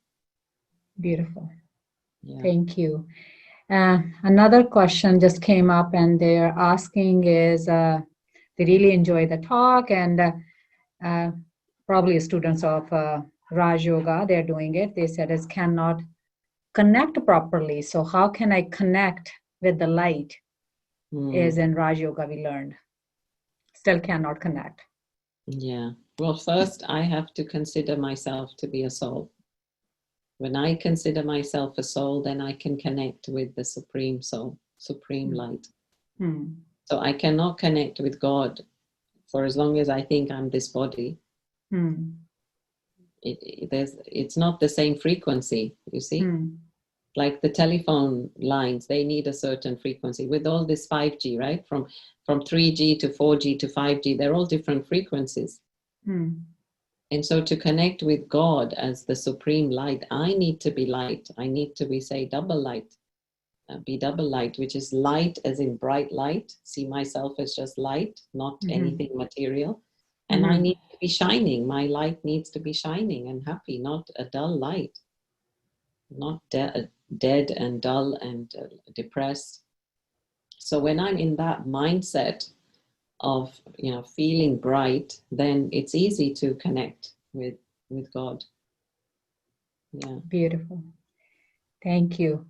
Beautiful. Yeah. Thank you. Another question just came up and they're asking is, they really enjoy the talk and probably students of Raj Yoga, they're doing it. They said is cannot connect properly. So how can I connect with the light? Is in Raj Yoga we learned. Still cannot connect. Yeah. Well, first I have to consider myself to be a soul. When I consider myself a soul, then I can connect with the Supreme Soul, Supreme Light. So I cannot connect with God for as long as I think I'm this body. It's not the same frequency, you see? Like the telephone lines, they need a certain frequency. With all this 5G, right? From 3G to 4G to 5G, they're all different frequencies. And so to connect with God as the supreme light, I need to be light. I need to be, say, double light. Be double light, which is light as in bright light. See myself as just light, not anything material. And I need to be shining. My light needs to be shining and happy, not a dull light. Not dead and dull and depressed. So when I'm in that mindset of feeling bright, then it's easy to connect with God. Yeah. Beautiful. Thank you.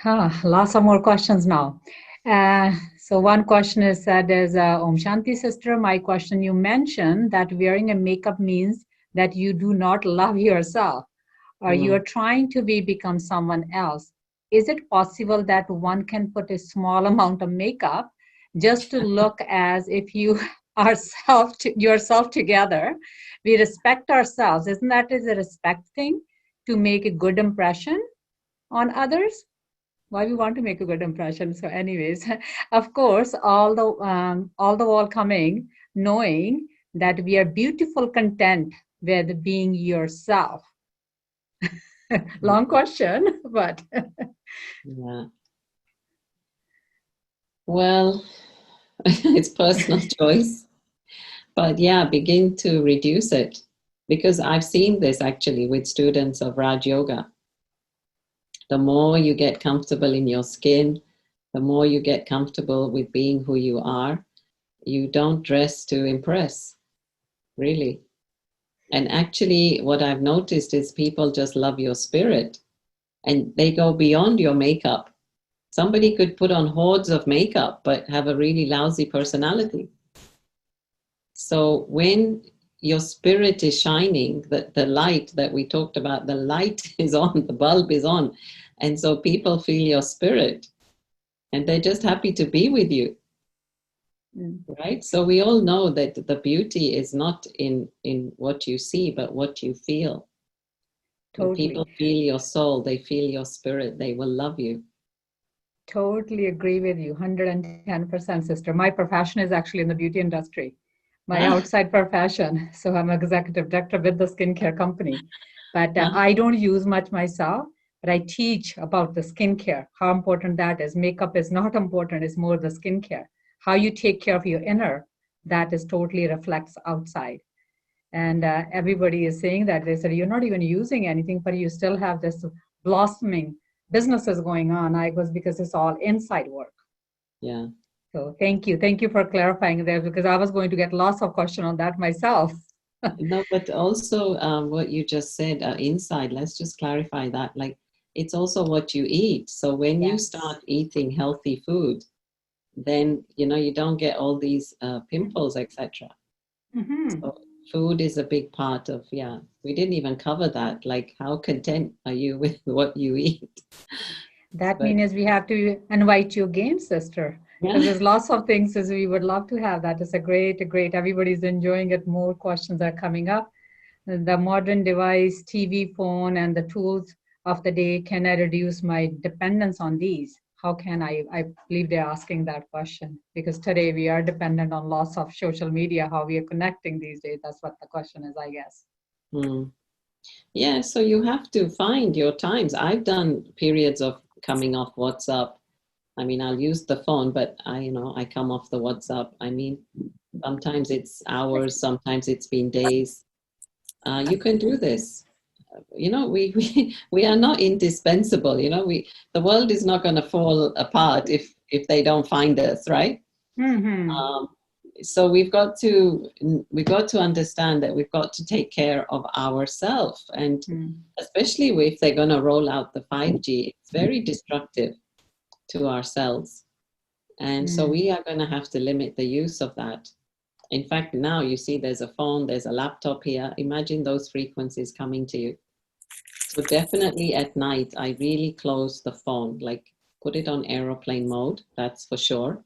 Lots of more questions now. So one question is said is, Om Shanti sister, my question, you mentioned that wearing a makeup means that you do not love yourself or you are trying to become someone else. Is it possible that one can put a small amount of makeup just to look as if you are yourself together? We respect ourselves. Isn't that is a respect thing to make a good impression on others? Why we want to make a good impression. So anyways, of course, all the while coming, knowing that we are beautiful, content with being yourself. Long question, but. Yeah. Well, it's personal choice. But yeah, begin to reduce it. Because I've seen this actually with students of Raj Yoga. The more you get comfortable in your skin, the more you get comfortable with being who you are, you don't dress to impress, really. And actually, what I've noticed is people just love your spirit and they go beyond your makeup. Somebody could put on hordes of makeup but have a really lousy personality. So when your spirit is shining, the light that we talked about, the light is on, the bulb is on, And so people feel your spirit and they're just happy to be with you. Right? So we all know that the beauty is not in what you see, but what you feel. When people Totally. feel your soul, they feel your spirit, they will love you. Totally agree with you. 110%, sister. My profession is actually in the beauty industry, my Ah, outside profession. So I'm executive director with the skincare company. But ah, I don't use much myself, but I teach about the skincare, how important that is. Makeup is not important, it's more the skincare. How you take care of your inner, that is totally reflects outside. And everybody is saying that. They said, you're not even using anything, but you still have this blossoming businesses going on. I was because it's all inside work. yeah. So thank you. Thank you for clarifying there because I was going to get lots of question on that myself. No, but also what you just said, inside, let's just clarify that. Like, it's also what you eat. So when you Yes. start eating healthy food, then, you don't get all these pimples, etc. Mm-hmm. So food is a big part of, yeah, we didn't even cover that. Like, how content are you with what you eat? That But means we have to invite you again, sister, because yeah, there's lots of things as we would love to have that. It's a great, everybody's enjoying it. More questions are coming up. The modern device, TV, phone, and the tools of the day, can I reduce my dependence on these? How can I believe they're asking that question because today we are dependent on lots of social media, how we are connecting these days. That's what the question is, I guess. mm. Yeah, so you have to find your times. I've done periods of coming off WhatsApp. I mean, I'll use the phone, but I come off the WhatsApp. I mean, sometimes it's hours, sometimes it's been days. You can do this. We are not indispensable. The world is not going to fall apart if they don't find us, right? Mm-hmm. Um, so we've got to understand that we've got to take care of ourselves, and especially if they're going to roll out the 5G, it's very destructive to our cells. And so Mm-hmm. we are going to have to limit the use of that. In fact, now you see there's a phone, there's a laptop here. Imagine those frequencies coming to you. So definitely at night, I really close the phone, like put it on aeroplane mode, that's for sure.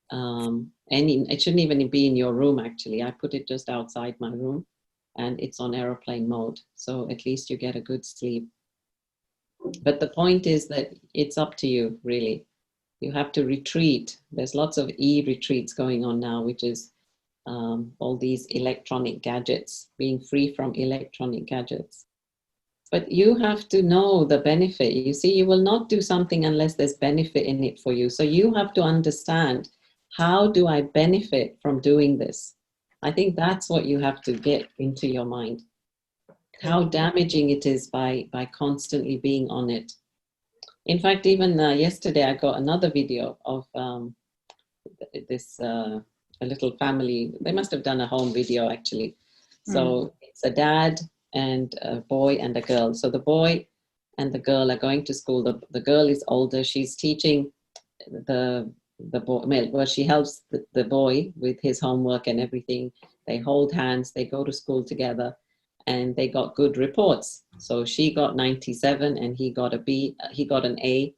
It shouldn't even be in your room, actually. I put it just outside my room and it's on aeroplane mode. So at least you get a good sleep. But the point is that it's up to you, really. You have to retreat. There's lots of retreats going on now, which is all these electronic gadgets, being free from electronic gadgets. But you have to know the benefit. You see, you will not do something unless there's benefit in it for you. So you have to understand, how do I benefit from doing this? I think that's what you have to get into your mind. How Totally. damaging it is by constantly being on it. In fact, even yesterday, I got another video of this a little family. They must have done a home video, actually. So it's a dad and a boy and a girl. So the boy and the girl are going to school. The girl is older. She's teaching the boy. Well, she helps the boy with his homework and everything. They hold hands. They go to school together, and they got good reports. So she got 97, and he got a B. He got an A.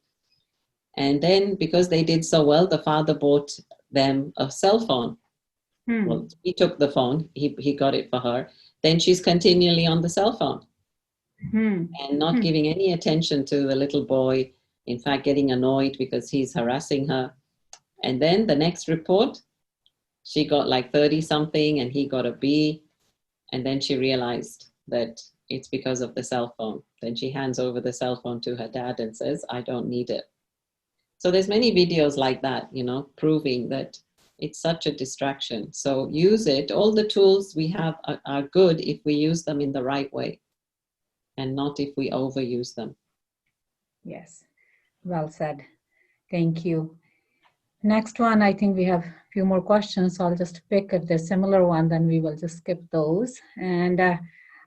And then, because they did so well, the father bought them a cell phone. Well, he took the phone, he got it for her. Then she's continually on the cell phone and not giving any attention to the little boy. In fact, getting annoyed because he's harassing her. And then the next report, she got like 30 something and he got a B. And then she realized that it's because of the cell phone. Then she hands over the cell phone to her dad and says, I don't need it. So there's many videos like that, proving that it's such a distraction. So use it. All the tools we have are good if we use them in the right way and not if we overuse them. Yes. Well said. Thank you. Next one, I think we have a few more questions. So I'll just pick the similar one, then we will just skip those. And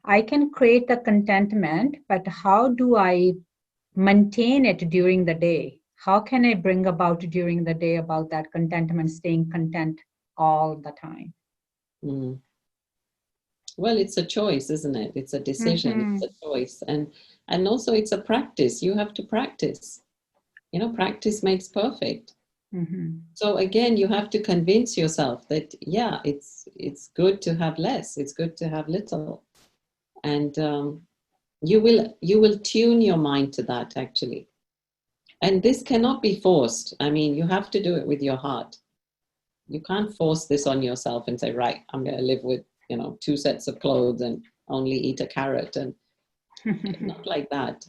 I can create the contentment, but how do I maintain it during the day? How can I bring about during the day about that contentment, staying content all the time? Mm. Well, it's a choice, isn't it? It's a decision, Mm-hmm. it's a choice. And also it's a practice. You have to practice. You know, practice makes perfect. Mm-hmm. So again, you have to convince yourself that yeah, it's good to have less. It's good to have little, and you will tune your mind to that actually. And this cannot be forced. I mean, you have to do it with your heart. You can't force this on yourself and say, right, I'm going to live with, two sets of clothes and only eat a carrot, and not like that.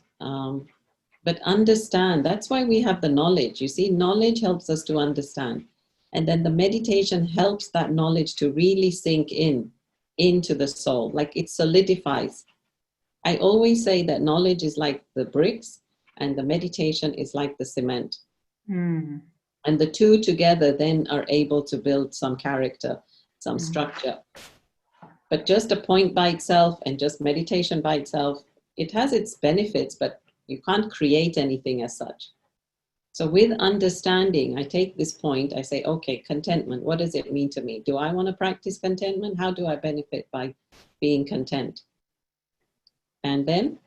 But understand, that's why we have the knowledge. You see, knowledge helps us to understand. And then the meditation helps that knowledge to really sink into the soul, like it solidifies. I always say that knowledge is like the bricks and the meditation is like the cement. Mm. And the two together then are able to build some character, some Mm. structure. But just a point by itself and just meditation by itself, it has its benefits, but you can't create anything as such. So with understanding, I take this point, I say, okay, contentment, what does it mean to me? Do I want to practice contentment? How do I benefit by being content? And then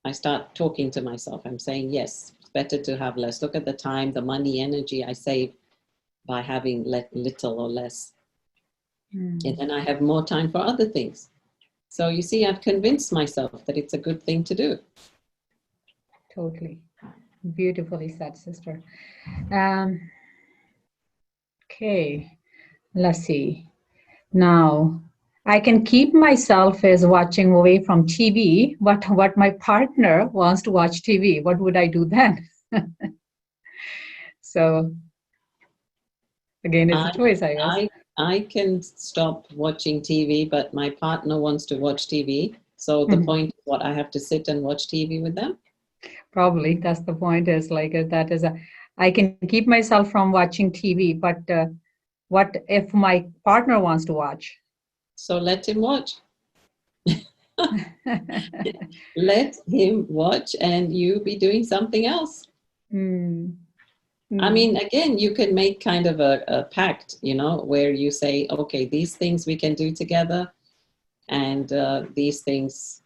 I start talking to myself. I'm saying, yes, it's better to have less. Look at the time, the money, energy I save by having little or less. Mm. And then I have more time for other things. So you see, I've convinced myself that it's a good thing to do. Totally. Beautifully said, sister. Um, okay, let's see. Now, I can keep myself as watching away from TV, but what my partner wants to watch TV, what would I do then? So again, it's a I, choice, I guess. I can stop watching TV, but my partner wants to watch TV. So the Mhm. point is what, I have to sit and watch TV with them. Probably that's the point is like that is a, I can keep myself from watching TV, but what if my partner wants to watch? So let him watch. Let him watch and you be doing something else. Mm, I mm, mean, again, you can make kind of a pact, where you say, okay, these things we can do together, and these things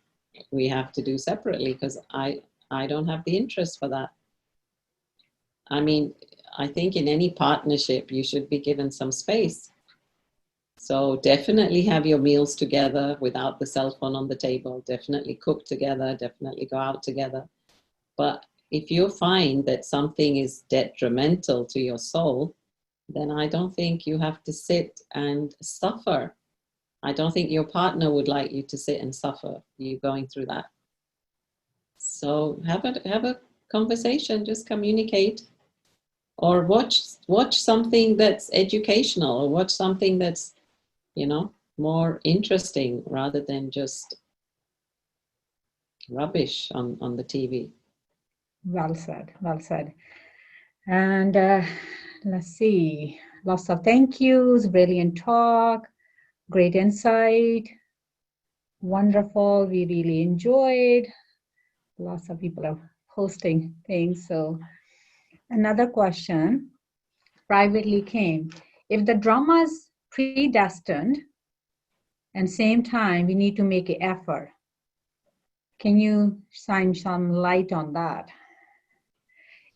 we have to do separately because I don't have the interest for that. I mean, I think in any partnership, you should be given some space. So definitely have your meals together without the cell phone on the table. Definitely cook together. Definitely go out together. But if you find that something is detrimental to your soul, then I don't think you have to sit and suffer. I don't think your partner would like you to sit and suffer you going through that. So have a conversation, just communicate, or watch something that's educational, or watch something that's more interesting rather than just rubbish on the TV. well said, well said. And let's see, lots of thank yous, brilliant talk, great insight, wonderful. We really enjoyed. Lots of people are posting things. So another question privately came. If the drama is predestined and same time we need to make an effort, can you shine some light on that?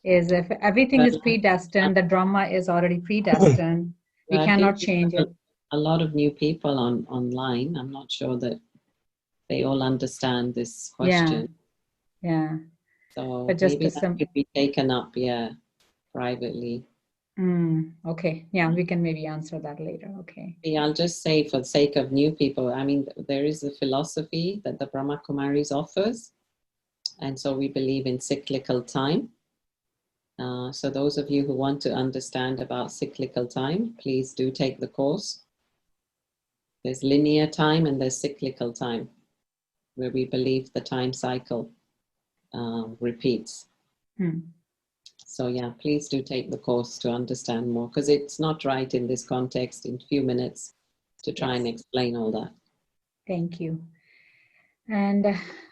Is if everything But is predestined, the drama is already predestined, we I think cannot we change have it. a lot of new people online. I'm not sure that they all understand this Yeah, question. yeah. So But just maybe the that sim. could be taken up, yeah, privately. Okay, yeah, we can maybe answer that later. Okay. Yeah, I'll just say for the sake of new people, I mean, there is a philosophy that the Brahma Kumaris offers. And so we believe in cyclical time. So those of you who want to understand about cyclical time, please do take the course. There's linear time and there's cyclical time, where we believe the time cycle repeats. Hmm. So yeah, please do take the course to understand more, because it's not right in this context in a few minutes to try and Yes, explain all that. thank you. And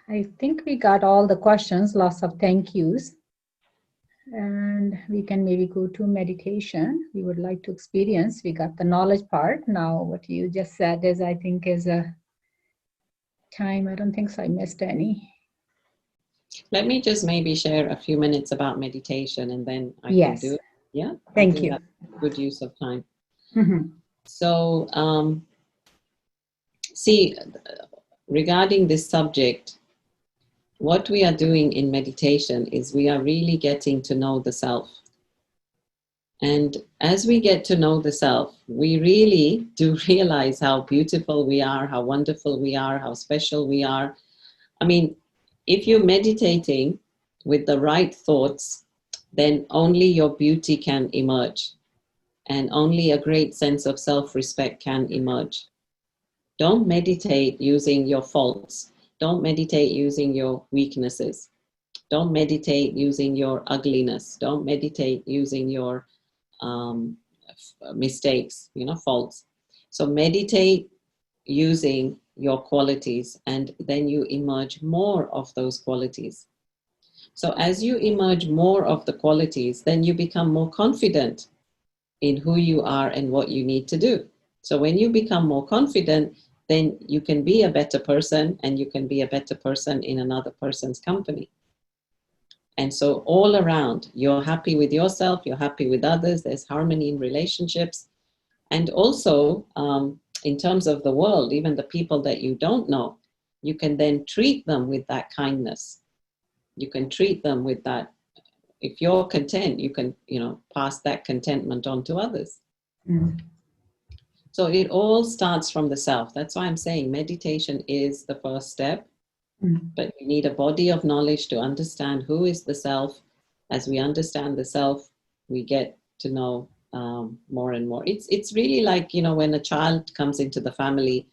I think we got all the questions, lots of thank yous. And we can maybe go to meditation. We would like to experience. We got the knowledge part. Now, what you just said is, I think, is a time. I don't think so. I missed any. Let me just maybe share a few minutes about meditation and then I can do Yes. it. Yeah, I Thank think you. that's good use of time. Mhm. So, see, regarding this subject, what we are doing in meditation is we are really getting to know the self. And as we get to know the self, we really do realize how beautiful we are, how wonderful we are, how special we are. I mean, if you're meditating with the right thoughts, then only your beauty can emerge and only a great sense of self-respect can emerge. Don't meditate using your faults. Don't meditate using your weaknesses. Don't meditate using your ugliness. Don't meditate using your um, mistakes, faults. So meditate using your qualities, and then you emerge more of those qualities. So as you emerge more of the qualities, then you become more confident in who you are and what you need to do. So when you become more confident, then you can be a better person, and you can be a better person in another person's company. And so all around, you're happy with yourself, you're happy with others, there's harmony in relationships. And also, in terms of the world, even the people that you don't know, you can then treat them with that kindness. You can treat them with that. If you're content, you can, pass that contentment on to others. Mm. So it all starts from the self. That's why I'm saying meditation is the first step. Mm. But you need a body of knowledge to understand who is the self. As we understand the self, we get to know more and more. It's really like, when a child comes into the family,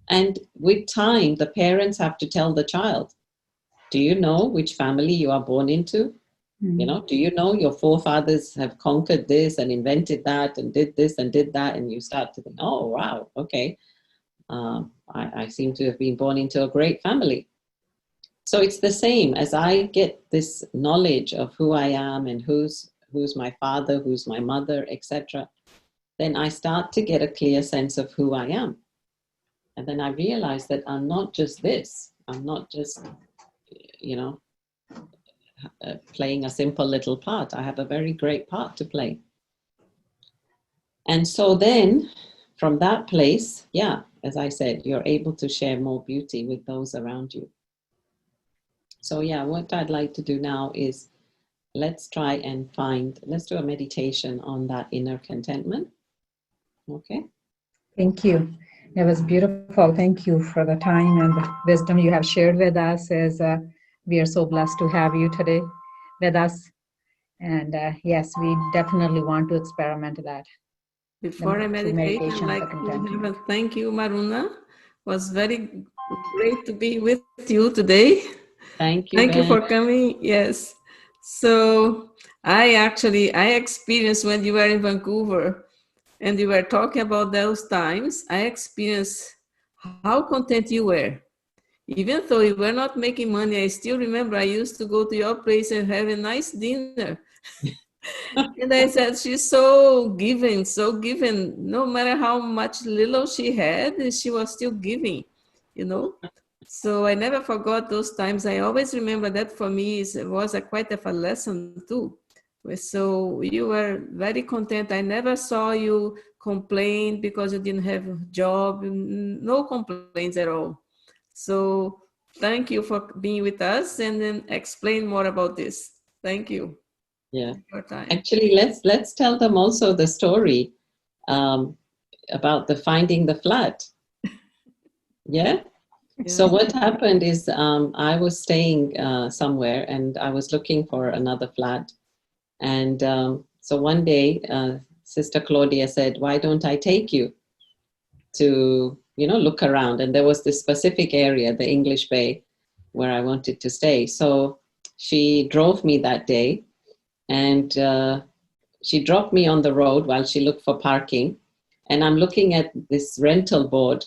and with time, the parents have to tell the child, do you know which family you are born into? Mm. Do you know your forefathers have conquered this and invented that and did this and did that? And you start to think, oh, wow, okay. I seem to have been born into a great family. So it's the same. As I get this knowledge of who I am and who's my father, who's my mother, etc., then I start to get a clear sense of who I am. And then I realize that I'm not just this. I'm not just, playing a simple little part. I have a very great part to play. And so then from that place, yeah, as I said, you're able to share more beauty with those around you. So yeah, what I'd like to do now is let's do a meditation on that inner contentment. Okay. Thank you. It was beautiful. Thank you for the time and the wisdom you have shared with us. As we are so blessed to have you today with us. And yes, we definitely want to experiment that. Before I meditate, I'd like to have a thank you, Maruna. It was very great to be with you today. Thank you. Thank you for coming. Yes. So I experienced when you were in Vancouver and you were talking about those times, I experienced how content you were. Even though you were not making money, I still remember I used to go to your place and have a nice dinner. And I said, she's so giving, so giving. No matter how much little she had, she was still giving, So I never forgot those times. I always remember that for me was quite of a lesson too. So you were very content. I never saw you complain because you didn't have a job. No complaints at all. So thank you for being with us and then explain more about this. Thank you. Yeah. Your time. Actually, let's tell them also the story about the finding the flat. Yeah. So what happened is I was staying somewhere and I was looking for another flat. And so one day, Sister Claudia said, why don't I take you to, look around? And there was this specific area, the English Bay, where I wanted to stay. So she drove me that day, and she dropped me on the road while she looked for parking. And I'm looking at this rental board.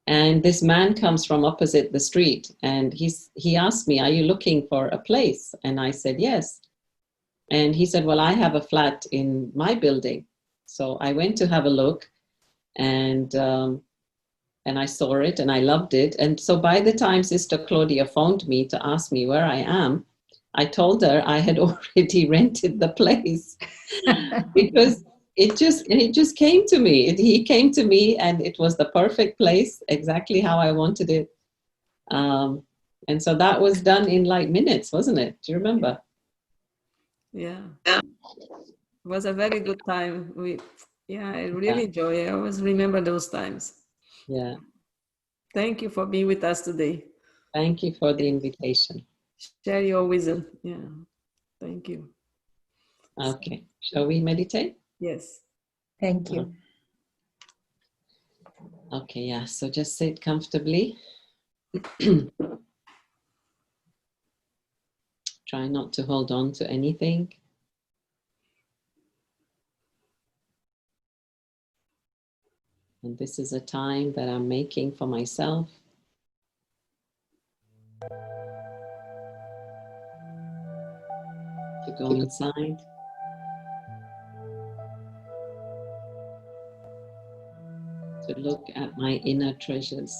And this man comes from opposite the street, and he asked me, are you looking for a place? And I said, yes. And he said, well, I have a flat in my building. So I went to have a look, and and I saw it and I loved it. And so by the time Sister Claudia phoned me to ask me where I am, I told her I had already rented the place because it just came to me. He came to me, and it was the perfect place, exactly how I wanted it. And so that was done in like minutes, wasn't it? Do you remember? Yeah. It was a very good time. I really enjoy it. I always remember those times. Yeah. Thank you for being with us today. Thank you for the invitation. Share your wisdom. Yeah. Thank you. Okay. Shall we meditate? Yes. Thank you. Okay, yeah. So just sit comfortably. Try not to hold on to anything. And this is a time that I'm making for myself. To go inside. To look at my inner treasures.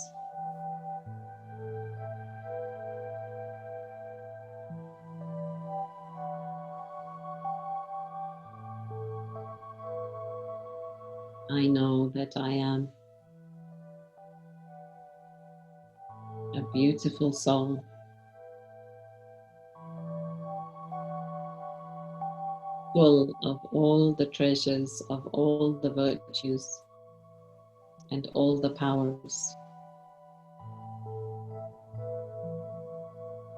I know that I am a beautiful soul. Full of all the treasures, of all the virtues, and all the powers.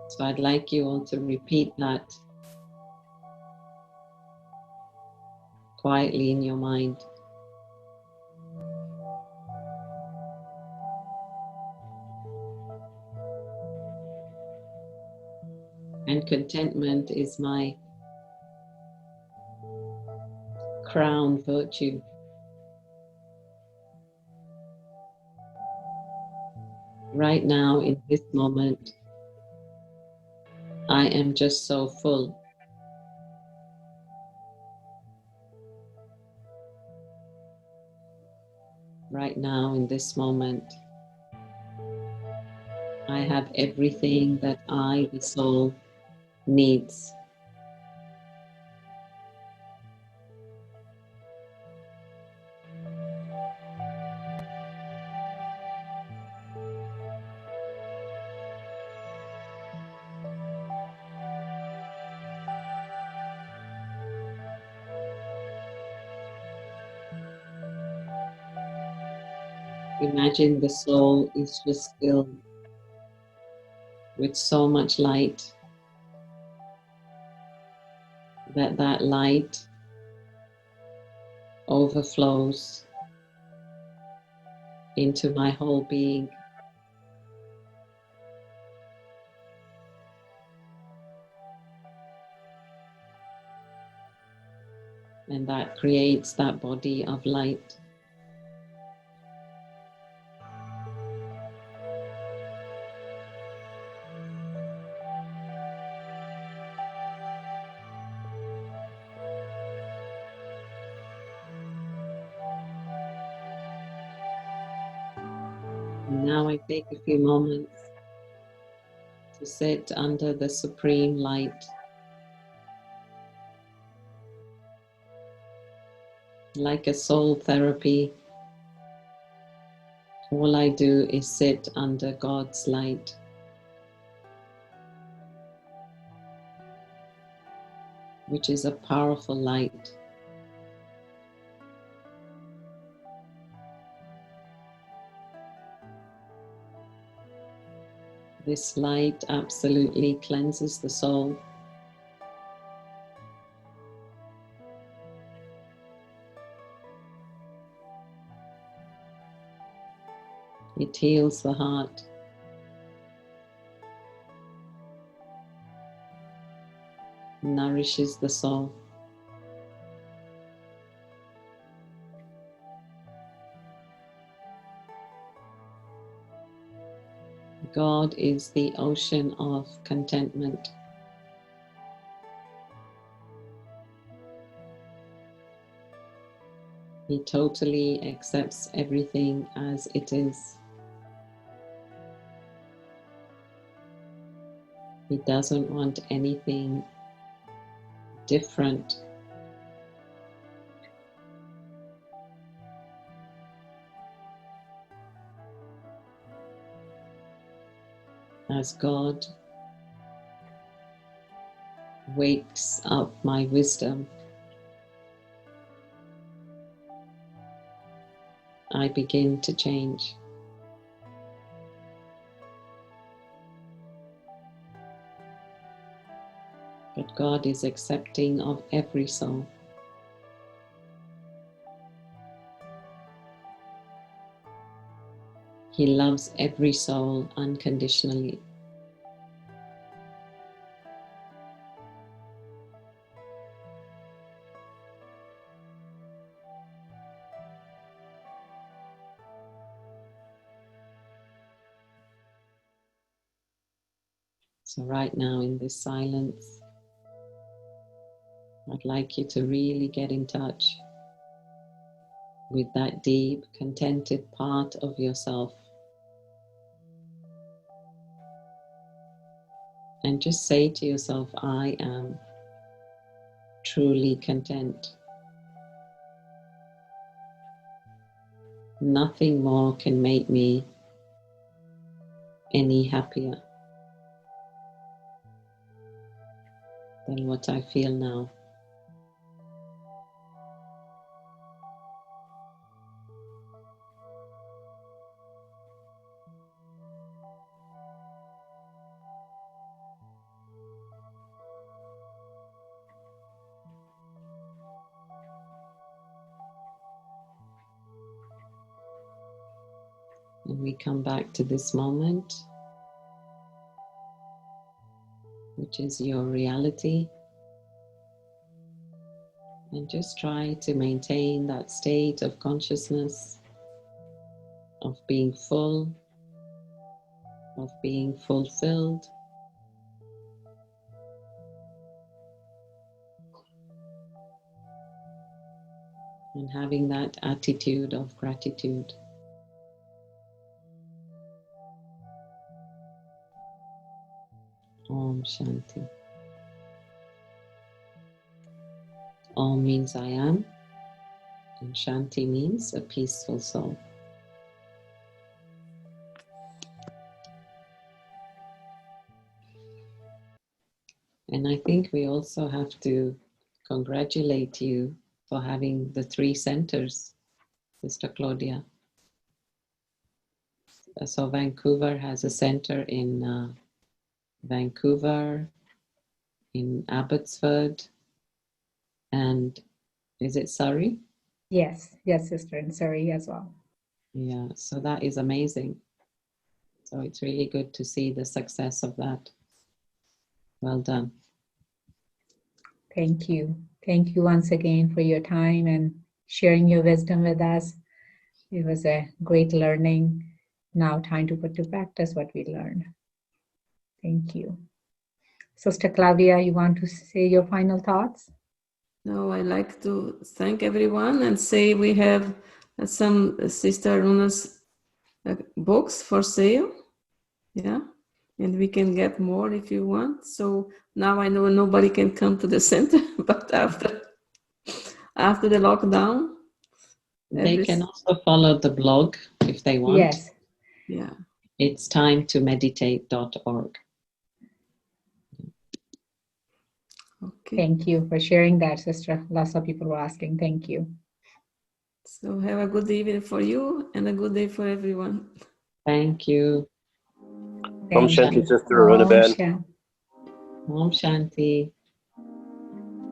So I'd like you all to repeat that quietly in your mind. And contentment is my crown virtue. Right now, in this moment, I am just so full. Right now, in this moment, I have everything that I, the soul, needs. Imagine the soul is just filled with so much light that that light overflows into my whole being. And that creates that body of light. And now I take a few moments to sit under the supreme light. Like a soul therapy, all I do is sit under God's light. Which is a powerful light. This light absolutely cleanses the soul. It heals the heart. Nourishes the soul. God is the ocean of contentment. He totally accepts everything as it is. He doesn't want anything different. As God wakes up my wisdom, I begin to change. But God is accepting of every soul. He loves every soul unconditionally. So right now in this silence, I'd like you to really get in touch with that deep, contented part of yourself. And just say to yourself, I am truly content. Nothing more can make me any happier than what I feel now. And we come back to this moment, which is your reality, and just try to maintain that state of consciousness, of being full, of being fulfilled, and having that attitude of gratitude. Om Shanti. Om means I am, and Shanti means a peaceful soul. And I think we also have to congratulate you for having the 3 centers, Sister Claudia. So Vancouver has a center in Vancouver, in Abbotsford, and is it Surrey? Yes, yes, sister, and Surrey as well. Yeah, so that is amazing. So it's really good to see the success of that. Well done. Thank you. Thank you once again for your time and sharing your wisdom with us. It was a great learning. Now time to put to practice what we learned. Thank you. Sister Claudia, you want to say your final thoughts? No, I like to thank everyone and say we have some Sister Aruna's books for sale. Yeah. And we can get more if you want. So now I know nobody can come to the center, but after the lockdown, They can also follow the blog if they want. Yes. Yeah. It's timetomeditate.org. Okay. Thank you for sharing that, sister. Lots of people were asking. Thank you. So have a good evening for you and a good day for everyone. Thank you. Thank Shanti, you. Sister Aruna Om Ben. Shanti. Om Shanti.